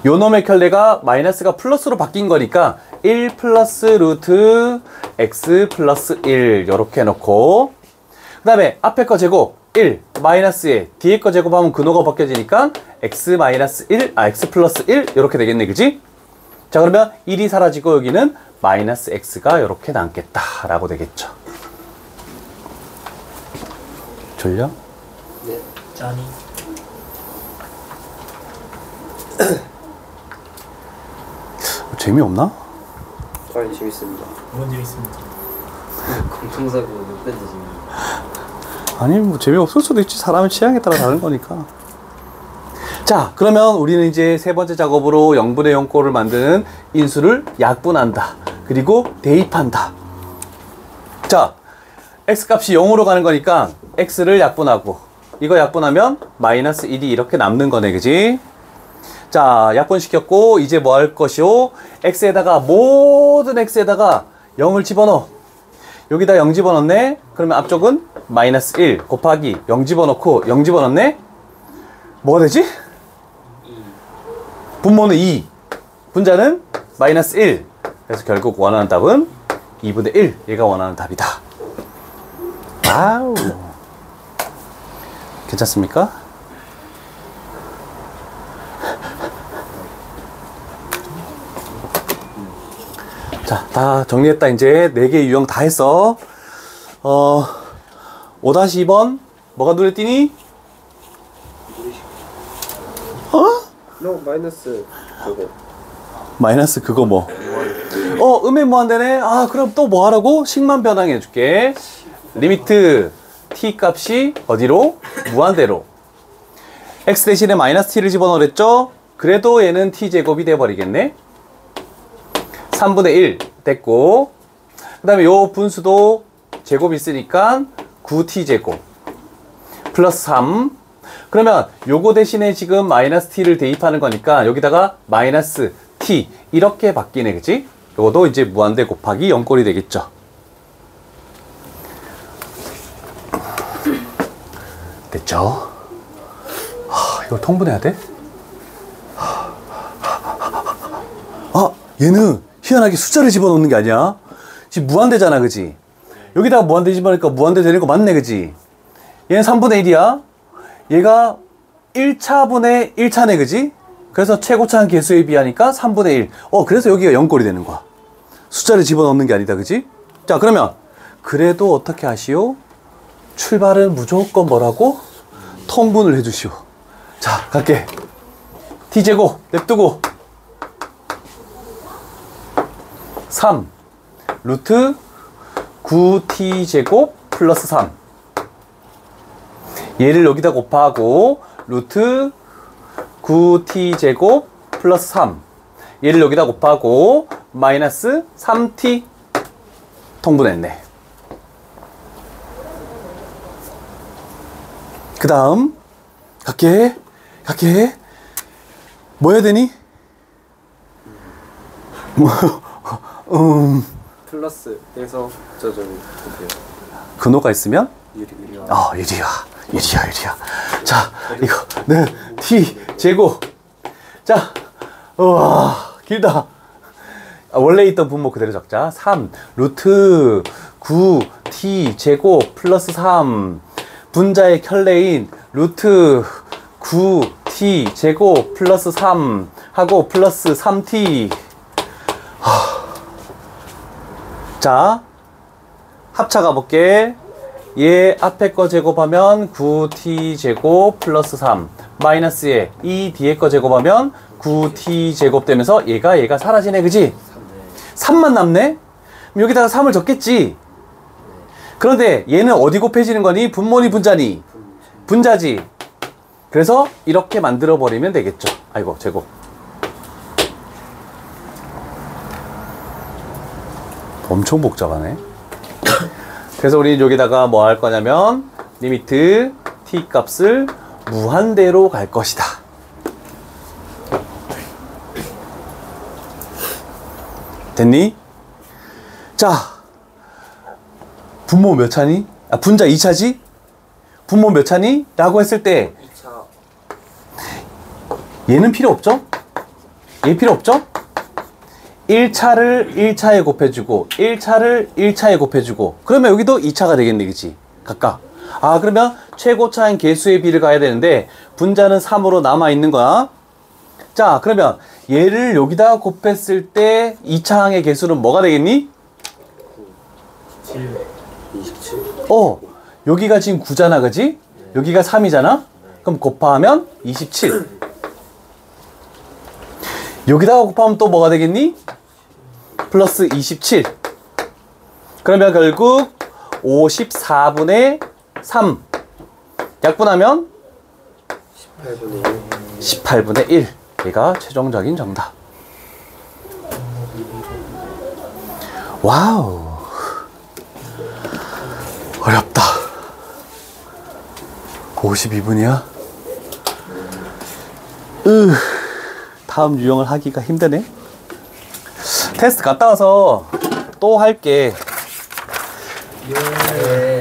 요 놈의 켤레가 마이너스가 플러스로 바뀐 거니까 1 플러스 루트 x 플러스 1 요렇게 해놓고, 그 다음에 앞에 거 제곱 1 마이너스에 뒤에 거 제곱하면 근호가 바뀌어지니까 x 마이너스 1, x 플러스 1 요렇게 되겠네, 그지? 자, 그러면 1이 사라지고 여기는 마이너스 x가 요렇게 남겠다 라고 되겠죠. 졸려? 네. 짠이. 재미없나? 아니, 재밌습니다. 뭔 재밌습니다. 공통사고 몇 밴드 재미. 아니, 뭐 재미없을 수도 있지. 사람의 취향에 따라 다른 거니까. 자, 그러면 우리는 이제 세 번째 작업으로 0분의 0꼴을 만드는 인수를 약분한다. 그리고 대입한다. 자, x값이 0으로 가는 거니까 x를 약분하고, 이거 약분하면 마이너스 1이 이렇게 남는 거네, 그지? 자, 약분시켰고 이제 뭐 할 것이요? x에다가 모든 x에다가 0을 집어넣어. 여기다 0 집어넣네? 그러면 앞쪽은 마이너스 1 곱하기 0 집어넣고 0 집어넣네? 뭐가 되지? 분모는 2, 분자는 마이너스 1. 그래서 결국 원하는 답은 2분의 1. 얘가 원하는 답이다. 와우. 괜찮습니까? 자, 다 정리했다. 이제 4개 유형 다 했어. 5-2번 뭐가 눈에 띄니? 마이너스 그거. 마이너스 그거 뭐? 음의 무한대네. 아, 그럼 또 뭐 하라고? 식만 변환해 줄게. 리미트 t 값이 어디로? 무한대로. x 대신에 마이너스 t를 집어넣으랬죠? 그래도 얘는 t제곱이 돼버리겠네. 3분의 1 됐고, 그 다음에 요 분수도 제곱이 있으니까 9t제곱 플러스 3. 그러면 요거 대신에 지금 마이너스 t를 대입하는 거니까 여기다가 마이너스 t 이렇게 바뀌네, 그치? 요것도 이제 무한대 곱하기 0꼴이 되겠죠. 됐죠? 이걸 통분해야 돼? 얘는 희한하게 숫자를 집어넣는 게 아니야. 지금 무한대잖아, 그지? 여기다가 무한대 집어넣으니까 무한대 되는 거 맞네, 그지? 얘는 3분의 1이야. 얘가 1차분의 1차네, 그지? 그래서 최고차항 개수에 비하니까 3분의 1. 그래서 여기가 0꼴이 되는 거야. 숫자를 집어넣는 게 아니다, 그지? 자, 그러면 그래도 어떻게 하시오? 출발은 무조건 뭐라고? 통분을 해주시오. 자, 갈게. t제곱 냅두고 3 루트 9t제곱 플러스 3 얘를 여기다 곱하고 루트 9t제곱 플러스 3 얘를 여기다 곱하고 마이너스 3t 통분했네. 그 다음 갈게 뭐 해야 되니? 플러스에서 저기 근호가 있으면? 유리와 유리야. 자, 이거는 t 제곱. 자, 우와, 길다. 원래 있던 분모 그대로 적자. 3 루트 9 t 제곱 플러스 3 분자의 켤레인 루트 9 t 제곱 플러스 3 하고 플러스 3t. 자, 합차 가볼게. 얘 앞에 거 제곱하면 9t 제곱 플러스 3 마이너스에 이 뒤에 거 제곱하면 9t 제곱 되면서 얘가 사라지네, 그지? 3만 남네? 그럼 여기다가 3을 적겠지? 그런데 얘는 어디 곱해지는 거니? 분모니 분자니? 분자지. 그래서 이렇게 만들어 버리면 되겠죠. 아이고, 제곱. 엄청 복잡하네. 그래서 우리 여기다가 뭐 할 거냐면 리미트 t 값을 무한대로 갈 것이다. 됐니? 자, 분모 몇 차니? 분자 2차지? 분모 몇 차니? 라고 했을 때 2차 얘는 필요 없죠? 얘 필요 없죠? 1차를 1차에 곱해주고 1차를 1차에 곱해주고 그러면 여기도 2차가 되겠네, 그치? 각각. 그러면 최고차항 개수의 비를 가야 되는데 분자는 3으로 남아있는 거야. 자, 그러면 얘를 여기다 곱했을 때 2차항의 개수는 뭐가 되겠니? 27 여기가 지금 9잖아, 그지? 여기가 3이잖아? 그럼 곱하면 27. 여기다가 곱하면 또 뭐가 되겠니? 플러스 27. 그러면 결국 54분의 3 약분하면 18분의 1. 얘가 최종적인 정답. 와우, 어렵다. 52분이야? 다음 유형을 하기가 힘드네. 테스트 갔다 와서 또 할게. 예.